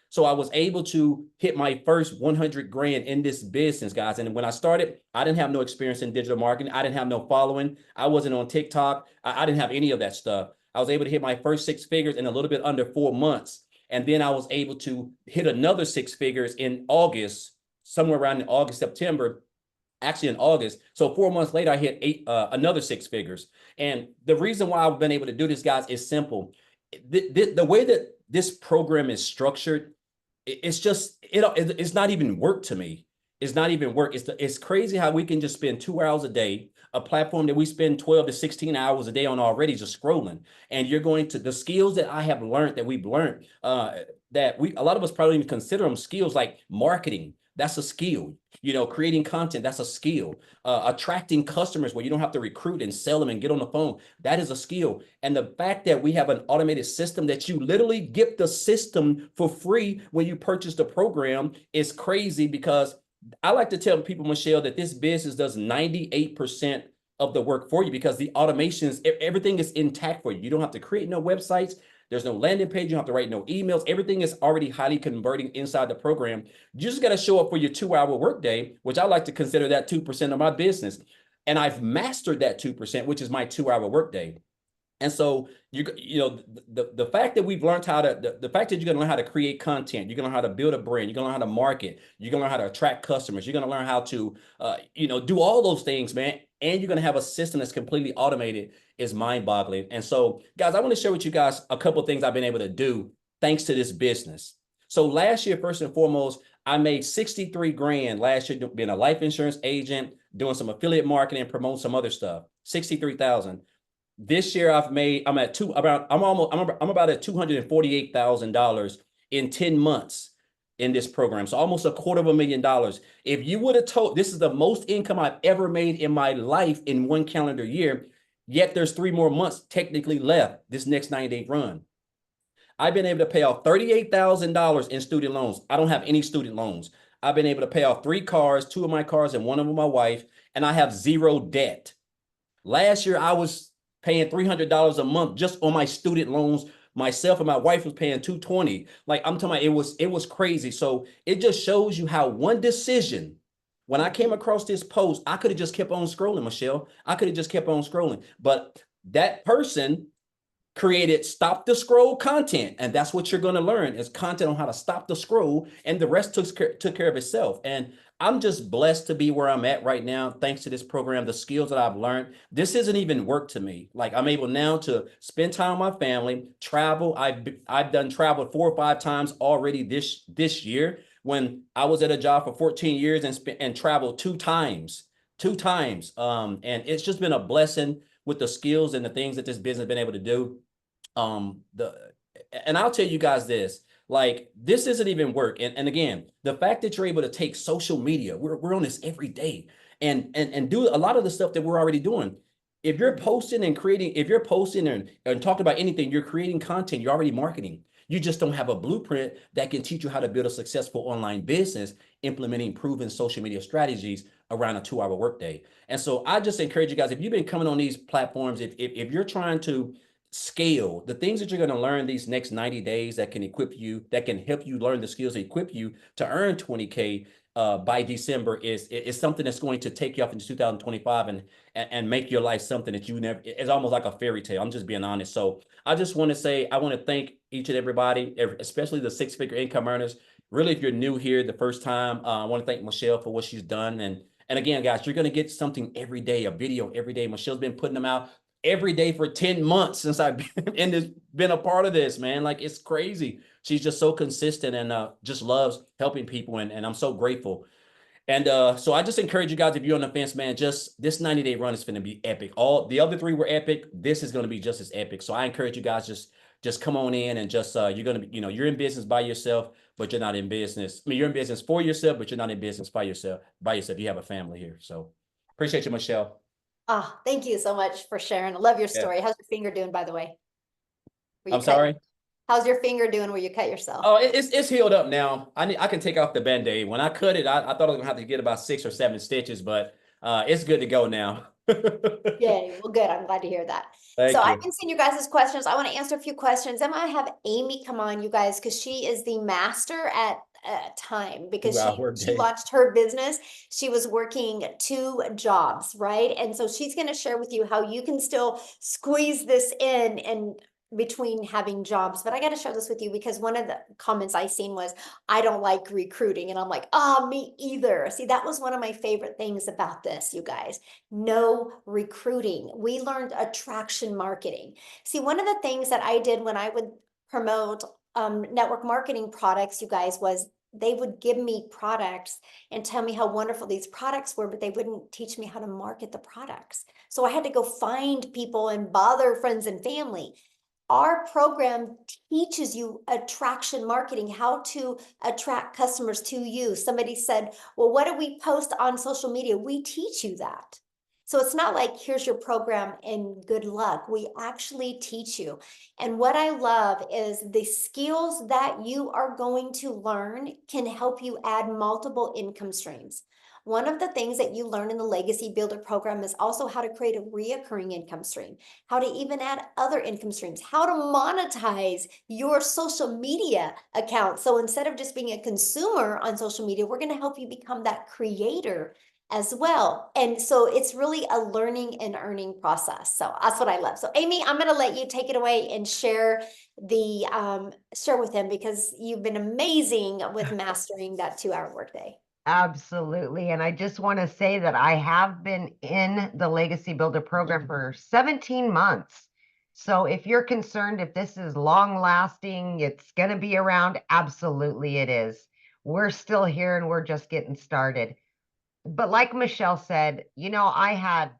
So I was able to hit my first 100 grand in this business, guys. And when I started, I didn't have no experience in digital marketing. I didn't have no following. I wasn't on TikTok. I didn't have any of that stuff. I was able to hit my first 6 figures in a little bit under 4 months. And then I was able to hit another 6 figures in August, somewhere around in August, September, actually in August. So 4 months later, I hit another 6 figures. And the reason why I've been able to do this, guys, is simple. The way that this program is structured, it's not even work to me. It's not even work. It's crazy how we can just spend 2 hours a day, a platform that we spend 12 to 16 hours a day on already just scrolling. And you're going to, the skills that I have learned, that we've learned, that a lot of us probably even consider them skills, like marketing. That's a skill. Creating content, that's a skill. Attracting customers where you don't have to recruit and sell them and get on the phone, that is a skill. And the fact that we have an automated system that you literally get the system for free when you purchase the program is crazy, because I like to tell people, Michelle, that this business does 98% of the work for you because the automations, everything is intact for you. You don't have to create no websites. There's no landing page. You don't have to write no emails. Everything is already highly converting inside the program. You just got to show up for your 2-hour workday, which I like to consider that 2% of my business. And I've mastered that 2%, which is my 2-hour workday. And so the fact that we've learned how to the fact that you're gonna learn how to create content, you're gonna learn how to build a brand, you're gonna learn how to market, you're gonna learn how to attract customers, you're gonna learn how to do all those things, man. And you're gonna have a system that's completely automated is mind-boggling. And so, guys, I want to share with you guys a couple of things I've been able to do thanks to this business. So last year, first and foremost, I made 63 grand last year being a life insurance agent, doing some affiliate marketing, and promoting some other stuff. 63,000. This year I'm at about at $248,000 in 10 months in this program. So almost $250,000. If you would have told, this is the most income I've ever made in my life in one calendar year, yet there's 3 more months technically left this next 90-day run. I've been able to pay off $38,000 in student loans. I don't have any student loans. I've been able to pay off 3 cars, 2 of my cars and 1 of my wife, and I have 0 debt. Last year, I was paying $300 a month just on my student loans. Myself and my wife was paying $220. Like I'm talking about, it was crazy. So it just shows you how one decision, when I came across this post, I could have just kept on scrolling, Michelle. I could have just kept on scrolling. But that person created stop the scroll content. And that's what you're going to learn is content on how to stop the scroll. And the rest took care of itself. And I'm just blessed to be where I'm at right now. Thanks to this program, the skills that I've learned, this isn't even work to me. Like I'm able now to spend time with my family, travel. I've done travel 4 or 5 times already this year when I was at a job for 14 years and traveled 2 times. And it's just been a blessing with the skills and the things that this business has been able to do. And I'll tell you guys this. Like this isn't even work. And again, the fact that you're able to take social media, we're on this every day and do a lot of the stuff that we're already doing. If you're posting and creating, if you're posting and talking about anything, you're creating content, you're already marketing. You just don't have a blueprint that can teach you how to build a successful online business, implementing proven social media strategies around a 2-hour workday. And so I just encourage you guys, if you've been coming on these platforms, if you're trying to scale the things that you're going to learn these next 90 days that can equip you, that can help you learn the skills that equip you to earn 20K by December is something that's going to take you off into 2025 and make your life something that you never, it's almost like a fairy tale. I'm just being honest. So I just want to say, I want to thank each and everybody, especially the 6-figure income earners. Really, if you're new here the first time, I want to thank Michelle for what she's done. And again, guys, you're going to get something every day, a video every day. Michelle's been putting them out every day for 10 months since I've been a part of this, man. Like it's crazy. She's just so consistent and just loves helping people. And I'm so grateful. And so I just encourage you guys, if you're on the fence, man, just this 90-day run is going to be epic. All the other 3 were epic. This is going to be just as epic. So I encourage you guys, just come on in and just, you're going to be, you're in business by yourself, but you're not in business. I mean, you're in business for yourself, but you're not in business by yourself. You have a family here. So appreciate you, Michelle. Ah, thank you so much for sharing. I love your story. How's your finger doing, by the way? I'm sorry. How's your finger doing where you cut yourself? Oh, it's healed up now. I can take off the Band-Aid. When I cut it, I thought I was gonna have to get about 6 or 7 stitches, but it's good to go now. Yay, well, good. I'm glad to hear that. Thank you. I've been seeing you guys' questions. I want to answer a few questions. I'm gonna have Amy come on, you guys, because she is the master at time because she launched her business. She was working 2 jobs, right? And so she's going to share with you how you can still squeeze this in and between having jobs. But I got to share this with you because one of the comments I seen was, I don't like recruiting. And I'm like, me either. See, that was one of my favorite things about this, you guys. No recruiting. We learned attraction marketing. See, one of the things that I did when I would promote network marketing products, you guys, was they would give me products and tell me how wonderful these products were, but they wouldn't teach me how to market the products. So I had to go find people and bother friends and family. Our program teaches you attraction marketing, how to attract customers to you. Somebody said, well, what do we post on social media? We teach you that. So it's not like, here's your program and good luck. We actually teach you. And what I love is the skills that you are going to learn can help you add multiple income streams. One of the things that you learn in the Legacy Builder program is also how to create a reoccurring income stream, how to even add other income streams, how to monetize your social media account. So instead of just being a consumer on social media, we're going to help you become that creator as well. And so it's really a learning and earning process. So that's what I love. So Amy, I'm going to let you take it away and share with him, because you've been amazing with mastering that 2-hour workday. Absolutely. And I just want to say that I have been in the Legacy Builder program for 17 months. So if you're concerned if this is long lasting, it's going to be around, absolutely it is. We're still here and we're just getting started. But like Michelle said, you know, I had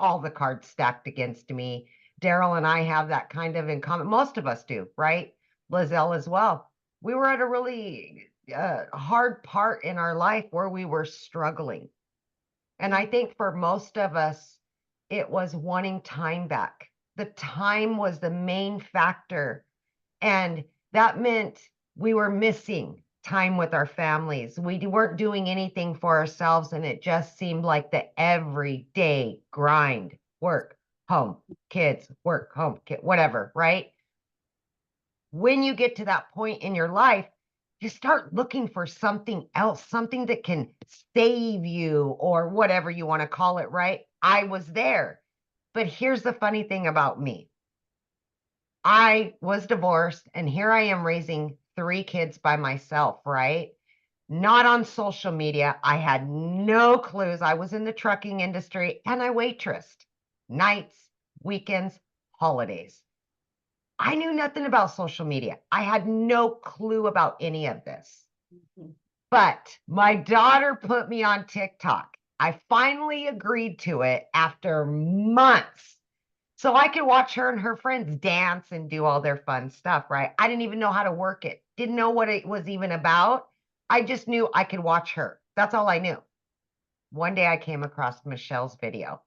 all the cards stacked against me. Daryl and I have that kind of in common. Most of us do, right? Lizelle as well. We were at a really hard part in our life where we were struggling. And I think for most of us, it was wanting time back. The time was the main factor. And that meant we were missing time with our families. We weren't doing anything for ourselves. And it just seemed like the everyday grind, work, home, kids, work, home, kid, whatever, right? When you get to that point in your life, you start looking for something else, something that can save you or whatever you want to call it, right? I was there. But here's the funny thing about me. I was divorced and here I am raising 3 kids by myself, right? Not on social media. I had no clues. I was in the trucking industry and I waitressed nights, weekends, holidays. I knew nothing about social media. I had no clue about any of this. But my daughter put me on TikTok. I finally agreed to it after months. So I could watch her and her friends dance and do all their fun stuff, right? I didn't even know how to work it. Didn't know what it was even about. I just knew I could watch her. That's all I knew. One day I came across Michelle's video.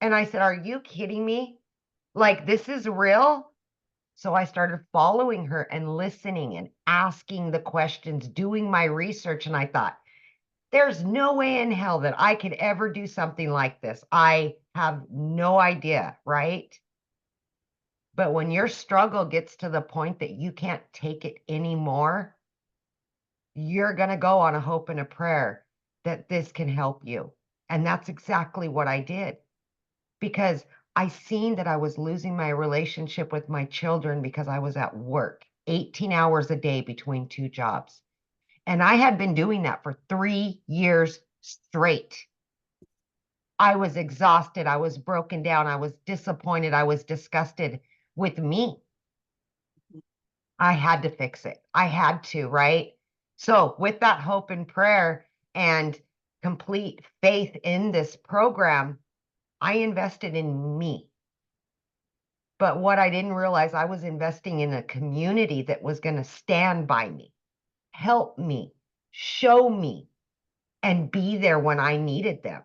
And I said, are you kidding me? Like, this is real? So I started following her and listening and asking the questions, doing my research. And I thought, there's no way in hell that I could ever do something like this. I have no idea, right? But when your struggle gets to the point that you can't take it anymore, you're going to go on a hope and a prayer that this can help you. And that's exactly what I did, because I seen that I was losing my relationship with my children because I was at work 18 hours a day between 2 jobs. And I had been doing that for 3 years straight. I was exhausted. I was broken down. I was disappointed. I was disgusted with me. I had to fix it. I had to, right? So with that hope and prayer and complete faith in this program, I invested in me. But what I didn't realize, I was investing in a community that was going to stand by me, help me, show me, and be there when I needed them.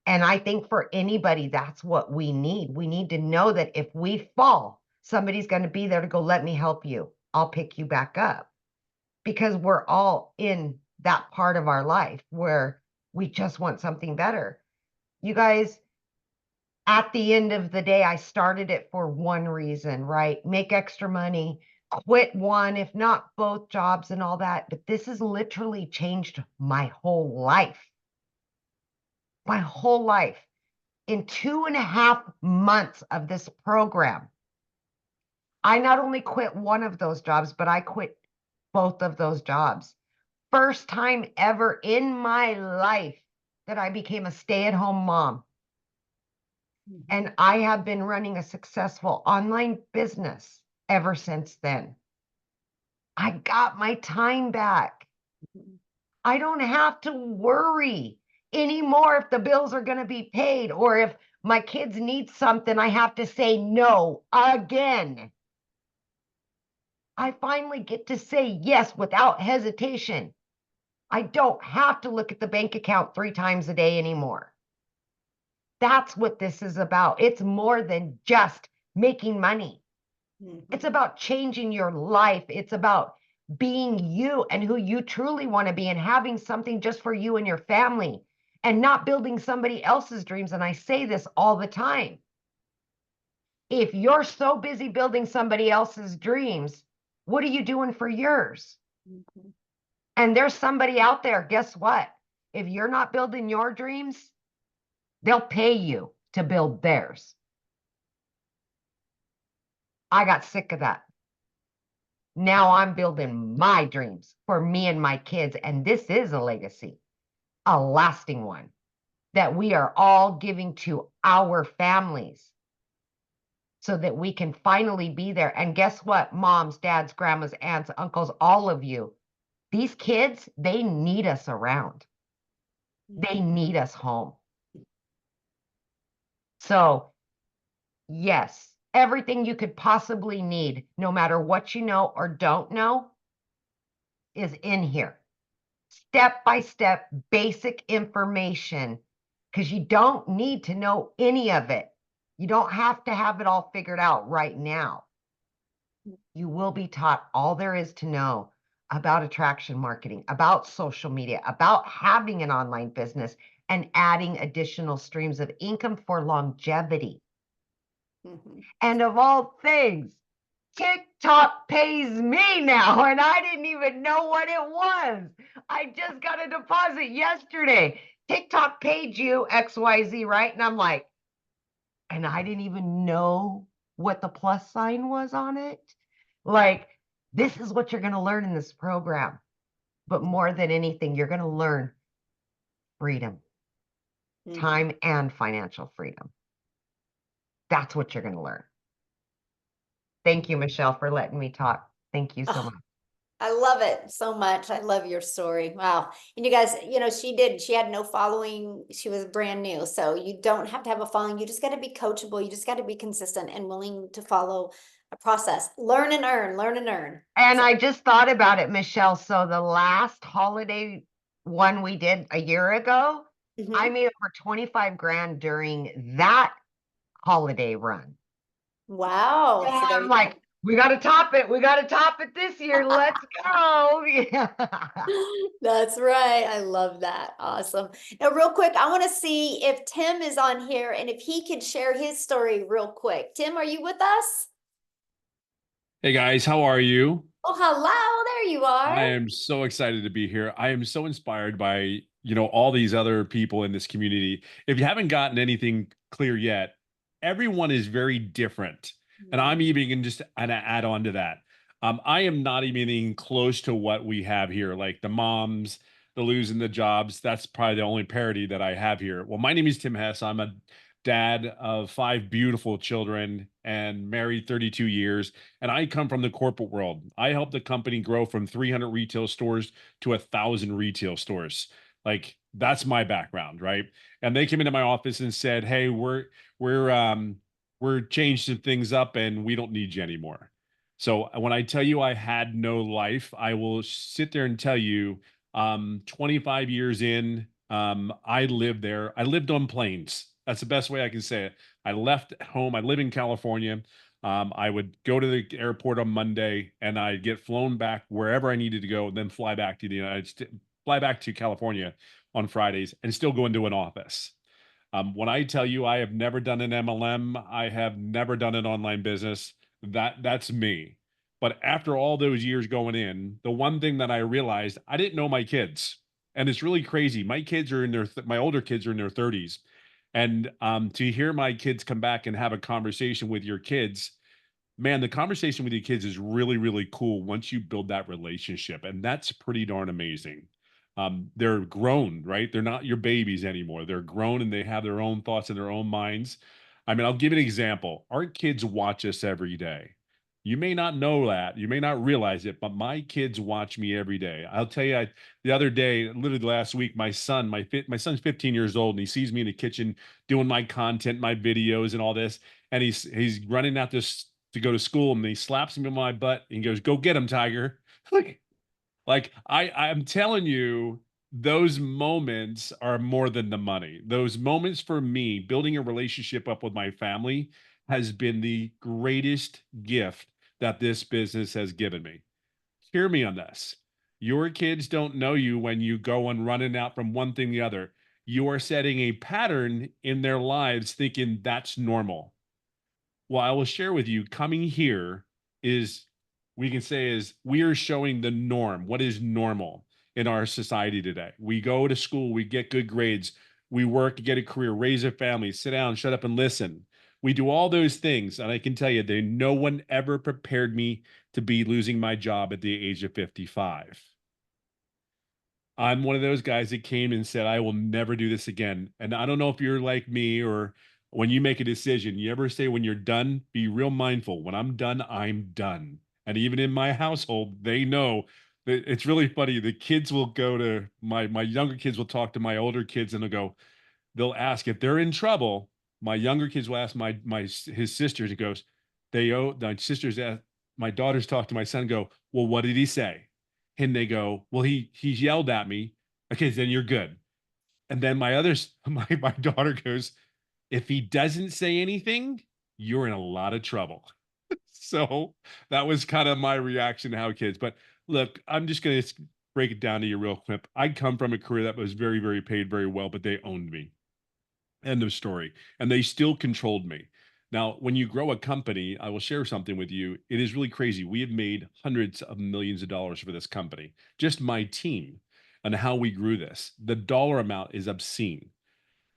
And I think for anybody, that's what we need. We need to know that if we fall, somebody's going to be there to go, let me help you. I'll pick you back up. Because we're all in that part of our life where we just want something better. You guys, at the end of the day, I started it for one reason, right? Make extra money, quit one, if not both jobs and all that. But this has literally changed my whole life. My whole life. In 2.5 months of this program, I not only quit one of those jobs, but I quit both of those jobs. First time ever in my life that I became a stay-at-home mom. And I have been running a successful online business ever since then. I got my time back. I don't have to worry anymore if the bills are going to be paid, or if my kids need something, I have to say no again. I finally get to say yes without hesitation. I don't have to look at the bank account 3 times a day anymore. That's what this is about. It's more than just making money. It's about changing your life. It's about being you and who you truly want to be and having something just for you and your family and not building somebody else's dreams. And I say this all the time. If you're so busy building somebody else's dreams, what are you doing for yours? Mhm. And there's somebody out there, guess what? If you're not building your dreams, they'll pay you to build theirs. I got sick of that. Now I'm building my dreams for me and my kids. And this is a legacy, a lasting one that we are all giving to our families so that we can finally be there. And guess what? Moms, dads, grandmas, aunts, uncles, all of you, these kids, they need us around. They need us home. So, yes, everything you could possibly need, no matter what you know or don't know, is in here. Step by step, basic information, because you don't need to know any of it. You don't have to have it all figured out right now. You will be taught all there is to know about attraction marketing, about social media, about having an online business and adding additional streams of income for longevity. Mhm. And of all things, TikTok pays me now, and I didn't even know what it was. I just got a deposit yesterday. TikTok paid you XYZ, right? And I'm like, and I didn't even know what the plus sign was on it. Like, this is what you're going to learn in this program. But more than anything, you're going to learn freedom, Mhm. time and financial freedom. That's what you're going to learn. Thank you, Michelle, for letting me talk. Thank you so Oh, much. I love it so much. I love your story. Wow. And you guys, she had no following. She was brand new. So you don't have to have a following. You just got to be coachable. You just got to be consistent and willing to follow a process. Learn and earn, learn and earn. And So- I just thought about it, Michelle. So the last holiday one we did a year ago, Mhm. I made over 25 grand during that holiday run. Wow. So So there I'm you like, we got to top it. We got to top it this year. Let's go. Yeah. That's right. I love that. Awesome. Now, real quick, I want to see if Tim is on here and if he could share his story real quick. Tim, are you with us? Hey guys, how are you? Oh, hello. There you I are. am so excited to be here. I am so inspired by, all these other people in this community. If you haven't gotten anything clear yet, everyone is very different. And I'm even going to just add on to that. I am not even close to what we have here, like the moms, the losing the jobs. That's probably the only parity that I have here. Well, my name is Tim Hess. I'm a dad of 5 beautiful children and married 32 years. And I come from the corporate world. I helped the company grow from 300 retail stores to 1,000 retail stores. Like that's my background, right? And they came into my office and said, "Hey, we're changing things up, and we don't need you anymore." So when I tell you I had no life, I will sit there and tell you, 25 years in, I lived there. I lived on planes. That's the best way I can say it. I left home. I live in California. I would go to the airport on Monday and I'd get flown back wherever I needed to go, and then fly back to the United States, fly back to California on Fridays, and still go into an office. When I tell you I have never done an MLM, I have never done an online business. That's me. But after all those years going in, the one thing that I realized, I didn't know my kids, and it's really crazy. My kids are in my older kids are in their 30s, and to hear my kids come back and have a conversation with your kids, man, the conversation with your kids is really, really cool once you build that relationship. And that's pretty darn amazing. They're grown, right? They're not your babies anymore. They're grown and they have their own thoughts and their own minds. I mean, I'll give you an example. Our kids watch us every day. You may not know that, you may not realize it, but my kids watch me every day. I'll tell you, the other day, literally last week, my son's 15 years old, and he sees me in the kitchen doing my content, my videos, and all this, and he's running out this to go to school, and he slaps me on my butt and he goes, "Go get him, Tiger." I'm telling you, those moments are more than the money. Those moments for me, building a relationship up with my family, has been the greatest gift that this business has given me. hear me on this. Your kids don't know you when you go and running out from one thing to the other. You are setting a pattern in their lives thinking that's normal. Well, I will share with you, coming here is, we can say, is we are showing the norm, what is normal in our society today. We go to school, we get good grades, we work to get a career, raise a family, sit down, shut up and listen. We do all those things. And I can tell you that no one ever prepared me to be losing my job at the age of 55. I'm one of those guys that came and said, I will never do this again. And I don't know if you're like me, or when you make a decision, you ever say when you're done, be real mindful. When I'm done, I'm done. And even in my household, they know that it's really funny. The kids will go to my younger kids will talk to my older kids and they'll ask if they're in trouble. My younger kids will ask his sisters. He goes, my sisters ask, my daughters talk to my son and go, well, what did he say? And they go, well, he's yelled at me. Okay, then you're good. And then my daughter goes, if he doesn't say anything, you're in a lot of trouble. So that was kind of my reaction to how kids. But look, I'm just going to break it down to you real quick. I come from a career that was very, very paid very well, but they owned me. End of story. And they still controlled me. Now, when you grow a company, I will share something with you. It is really crazy. We have made hundreds of millions of dollars for this company, just my team, and how we grew this. The dollar amount is obscene.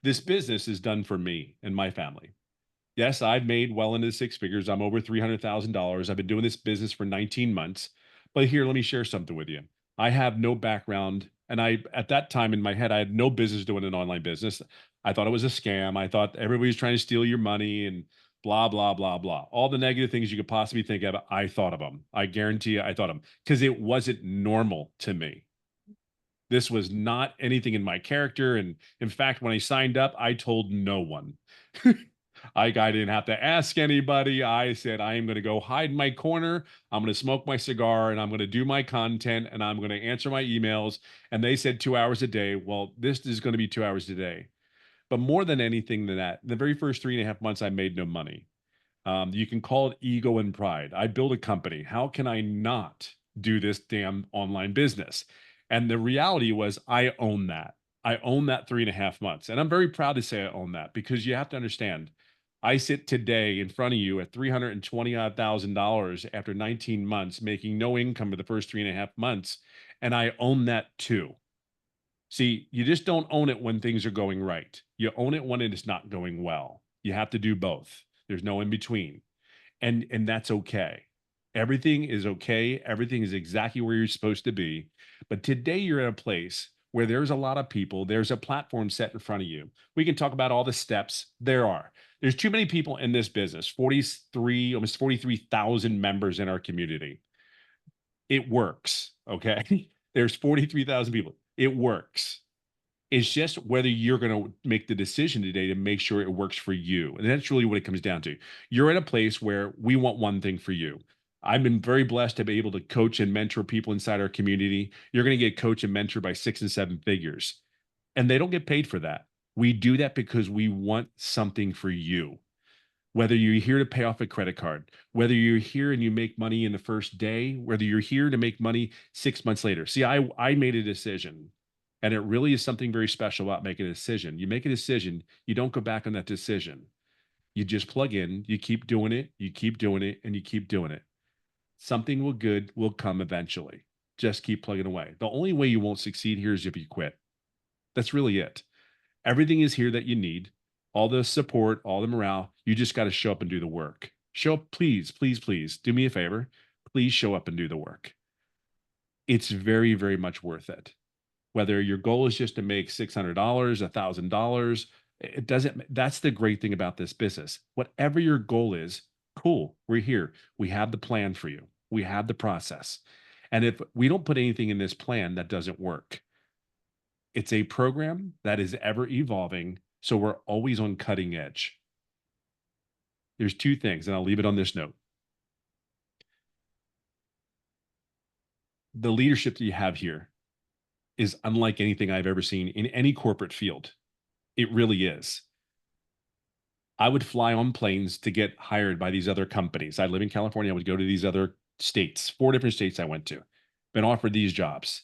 This business is done for me and my family. Yes, I've made well into 6 figures. I'm over $300,000. I've been doing this business for 19 months. But here, let me share something with you. I have no background. And at that time in my head, I had no business doing an online business. I thought it was a scam. I thought everybody was trying to steal your money and blah, blah, blah, blah. All the negative things you could possibly think of, I thought of them. I guarantee you, I thought of them because it wasn't normal to me. This was not anything in my character. And in fact, when I signed up, I told no one. I didn't have to ask anybody. I said, I am going to go hide in my corner. I'm going to smoke my cigar and I'm going to do my content and I'm going to answer my emails. And they said 2 hours a day. Well, this is going to be 2 hours a day. But more than anything than that, the very first 3.5 months, I made no money. You can call it ego and pride. I built a company. How can I not do this damn online business? And the reality was I own that. I own that 3.5 months. And I'm very proud to say I own that because you have to understand, I sit today in front of you at $320,000 after 19 months, making no income for the first 3.5 months. And I own that too. See, you just don't own it when things are going right. You own it when it is not going well. You have to do both. There's no in between. And that's okay. Everything is okay. Everything is exactly where you're supposed to be. But today you're in a place where there's a lot of people. There's a platform set in front of you. We can talk about all the steps there are. There's too many people in this business, almost 43,000 members in our community. It works, okay? There's 43,000 people. It works. It's just whether you're going to make the decision today to make sure it works for you. And that's really what it comes down to. You're in a place where we want one thing for you. I've been very blessed to be able to coach and mentor people inside our community. You're going to get coached and mentored by 6 and 7 figures. And they don't get paid for that. We do that because we want something for you. Whether you're here to pay off a credit card, whether you're here and you make money in the first day, whether you're here to make money 6 months later. See, I made a decision, and it really is something very special about making a decision. You make a decision, you don't go back on that decision. You just plug in, you keep doing it, you keep doing it, and you keep doing it. Something good will come eventually. Just keep plugging away. The only way you won't succeed here is if you quit. That's really it. Everything is here that you need. All the support, all the morale. You just got to show up and do the work. Show up, please, please, please. Do me a favor. Please show up and do the work. It's very, very much worth it. Whether your goal is just to make $600, $1,000, it doesn't. That's the great thing about this business. Whatever your goal is, cool. We're here. We have the plan for you. We have the process. And if we don't put anything in this plan, that doesn't work. It's a program that is ever evolving. So we're always on cutting edge. There's 2 things, and I'll leave it on this note. The leadership that you have here is unlike anything I've ever seen in any corporate field. It really is. I would fly on planes to get hired by these other companies. I live in California. I would go to these other states, 4 different states I went to. been offered these jobs.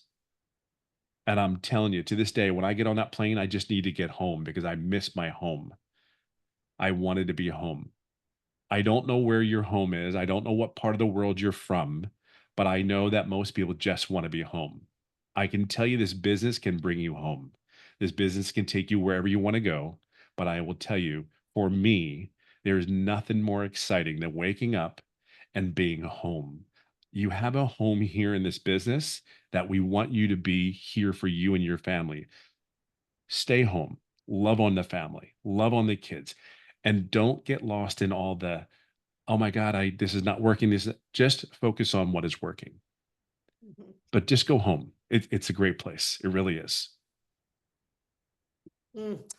And I'm telling you, to this day, when I get on that plane, I just need to get home because I miss my home. I wanted to be home. I don't know where your home is. I don't know what part of the world you're from, but I know that most people just want to be home. I can tell you this business can bring you home. This business can take you wherever you want to go. But I will tell you, for me, there's nothing more exciting than waking up and being home. You have a home here in this business that we want you to be here for you and your family. Stay home, love on the family, love on the kids, and don't get lost in all the, oh my God, this is not working. Just focus on what is working. Mhm. But just go home. It's a great place. It really is.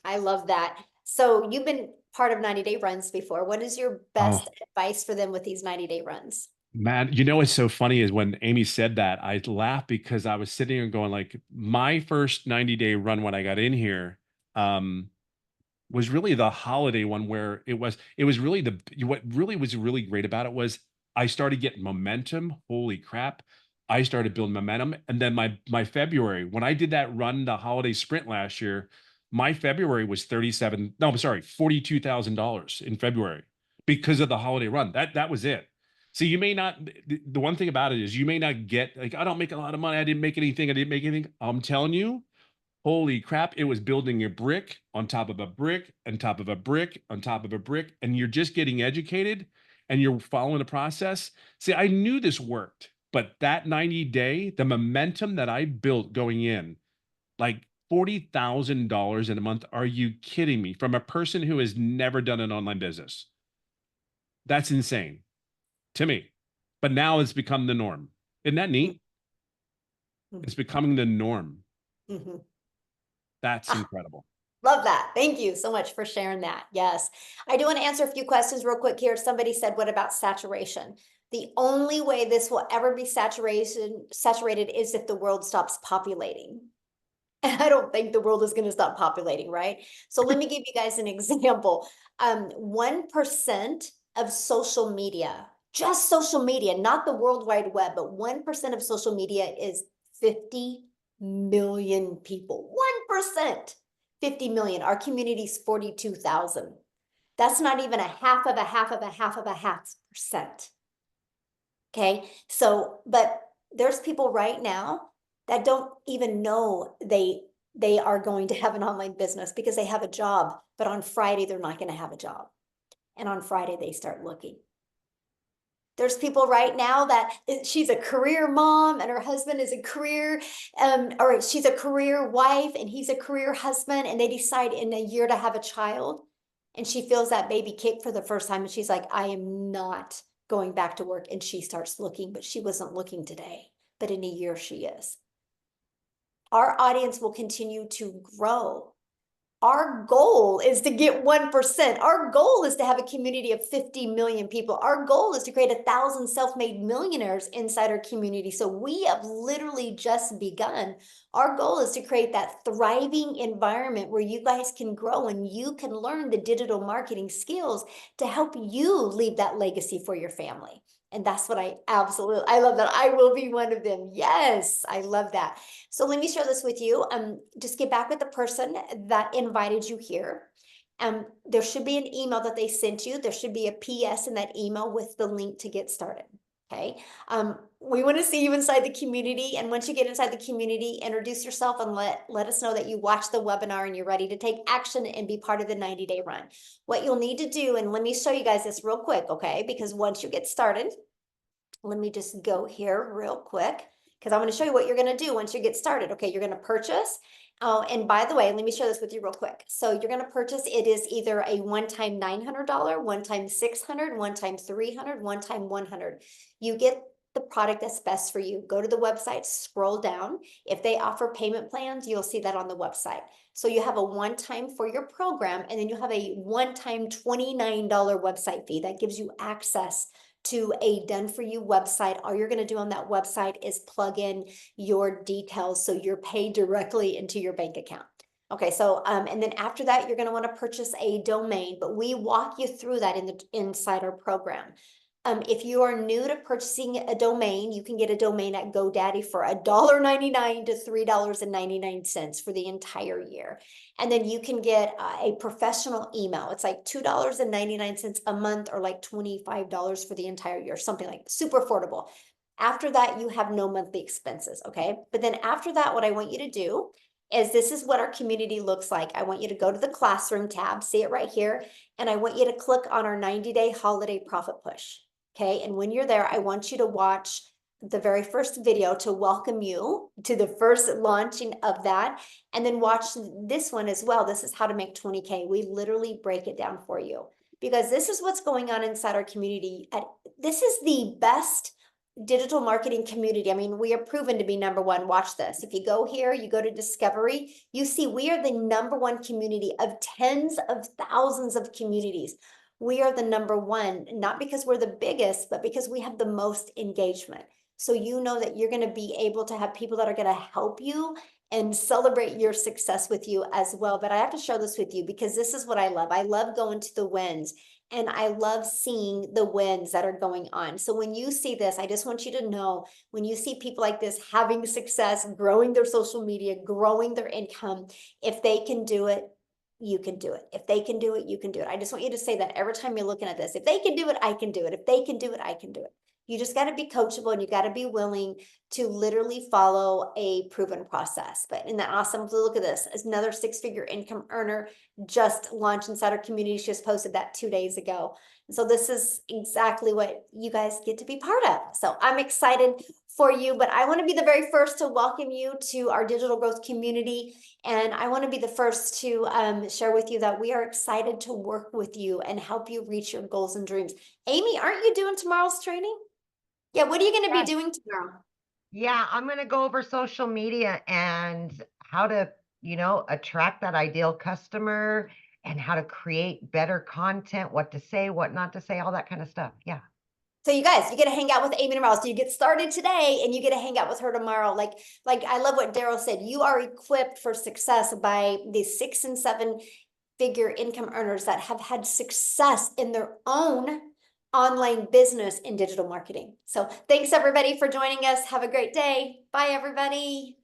I love that. So you've been part of 90-day runs before. What is your best Oh, advice for them with these 90-day runs? man, you know what's so funny is when Amy said that, I laughed because I was sitting here going like, my first 90-day run when I got in here, was really the holiday one where it was really what really was really great about it was I started getting momentum. Holy crap. I started building momentum. And then my February, when I did that run, the holiday sprint last year, my February was $42,000 in February because of the holiday run. That was it. See, you may not, the one thing about it is you may not get like, I don't make a lot of money. I didn't make anything. I didn't make anything. I'm telling you, holy crap, it was building a brick on top of a brick on top of a brick on top of a brick, and you're just getting educated and you're following the process. See, I knew this worked, but that 90-day, the momentum that I built going in, like $40,000 in a month. Are you kidding me? From a person who has never done an online business. That's insane to me. But now it's become the norm. Isn't that neat? It's becoming the norm. Mhm. That's Ah, incredible. love that. Thank you so much for sharing that. Yes. I do want to answer a few questions real quick here. Somebody said, what about saturation? The only way this will ever be saturated is if the world stops populating. And I don't think the world is going to stop populating, right? So let me give you guys an example. 1% of social media, just social media, not the World Wide Web, but 1% of social media is 50 million people. 1%, 50 million. Our community's 42,000. That's not even a half of a half of a half of a half percent. Okay, so, but there's people right now that don't even know they are going to have an online business because they have a job, but on Friday they're not going to have a job. And on Friday they start looking. There's people right now that she's a career mom and her husband is a career, or she's a career wife and he's a career husband, and they decide in a year to have a child. And she feels that baby kick for the first time. And she's like, I am not going back to work. And she starts looking, but she wasn't looking today, but in a year she is. Our audience will continue to grow. Our goal is to get 1%. Our goal is to have a community of 50 million people. Our goal is to create 1,000 self-made millionaires inside our community. So we have literally just begun. Our goal is to create that thriving environment where you guys can grow and you can learn the digital marketing skills to help you leave that legacy for your family. And that's what I love that. I will be one of them. Yes, I love that. So let me share this with you. Just get back with the person that invited you here. There should be an email that they sent you. There should be a PS in that email with the link to get started. Okay. We want to see you inside the community. And once you get inside the community, introduce yourself and let us know that you watched the webinar and you're ready to take action and be part of the 90-day run. What you'll need to do, and let me show you guys this real quick, okay? Because once you get started, let me just go here real quick because I'm going to show you what you're going to do once you get started. Okay, you're going to purchase. Oh, and by the way, let me share this with you real quick. So you're going to purchase, it is either a one-time $900, one-time $600, one-time $300, one-time $100. You get the product that's best for you. Go to the website, scroll down. If they offer payment plans, you'll see that on the website. So you have a one-time for your program, and then you have a one-time $29 website fee that gives you access to a done-for-you website. All you're going to do on that website is plug in your details so you're paid directly into your bank account. Okay, so and then after that, you're going to want to purchase a domain, but we walk you through that inside our program. If you are new to purchasing a domain, you can get a domain at GoDaddy for $1.99 to $3.99 for the entire year. And then you can get a professional email. It's like $2.99 a month or like $25 for the entire year, something like super affordable. After that, you have no monthly expenses, okay? But then after that, what I want you to do is this is what our community looks like. I want you to go to the classroom tab, see it right here, and I want you to click on our 90-day holiday profit push. Okay, and when you're there, I want you to watch the very first video to welcome you to the first launching of that. And then watch this one as well. This is how to make 20K. We literally break it down for you because this is what's going on inside our community. This is the best digital marketing community. I mean, we are proven to be number one. Watch this. If you go here, you go to Discovery, you see we are the number one community of tens of thousands of communities. We are the number one, not because we're the biggest, but because we have the most engagement. So you know that you're going to be able to have people that are going to help you and celebrate your success with you as well. But I have to share this with you because this is what I love. I love going to the wins and I love seeing the wins that are going on. So when you see this, I just want you to know, when you see people like this having success, growing their social media, growing their income, if they can do it, you can do it. If they can do it, you can do it. I just want you to say that every time you're looking at this. If they can do it, I can do it. If they can do it, I can do it. You just got to be coachable and you got to be willing to literally follow a proven process. But isn't that awesome? Look at this. It's another six-figure income earner just launched inside our community. She just posted that 2 days ago. And so this is exactly what you guys get to be part of. So I'm excited for you, but I want to be the very first to welcome you to our digital growth community. And I want to be the first to share with you that we are excited to work with you and help you reach your goals and dreams. Amy, aren't you doing tomorrow's training? Yeah, what are you going to be doing tomorrow? Yeah, I'm going to go over social media and how to, attract that ideal customer and how to create better content, what to say, what not to say, all that kind of stuff. Yeah. So you guys, you get to hang out with Amy tomorrow. So you get started today and you get to hang out with her tomorrow. Like I love what Daryl said. You are equipped for success by these 6 and 7 figure income earners that have had success in their own online business in digital marketing. So thanks everybody for joining us. Have a great day. Bye everybody.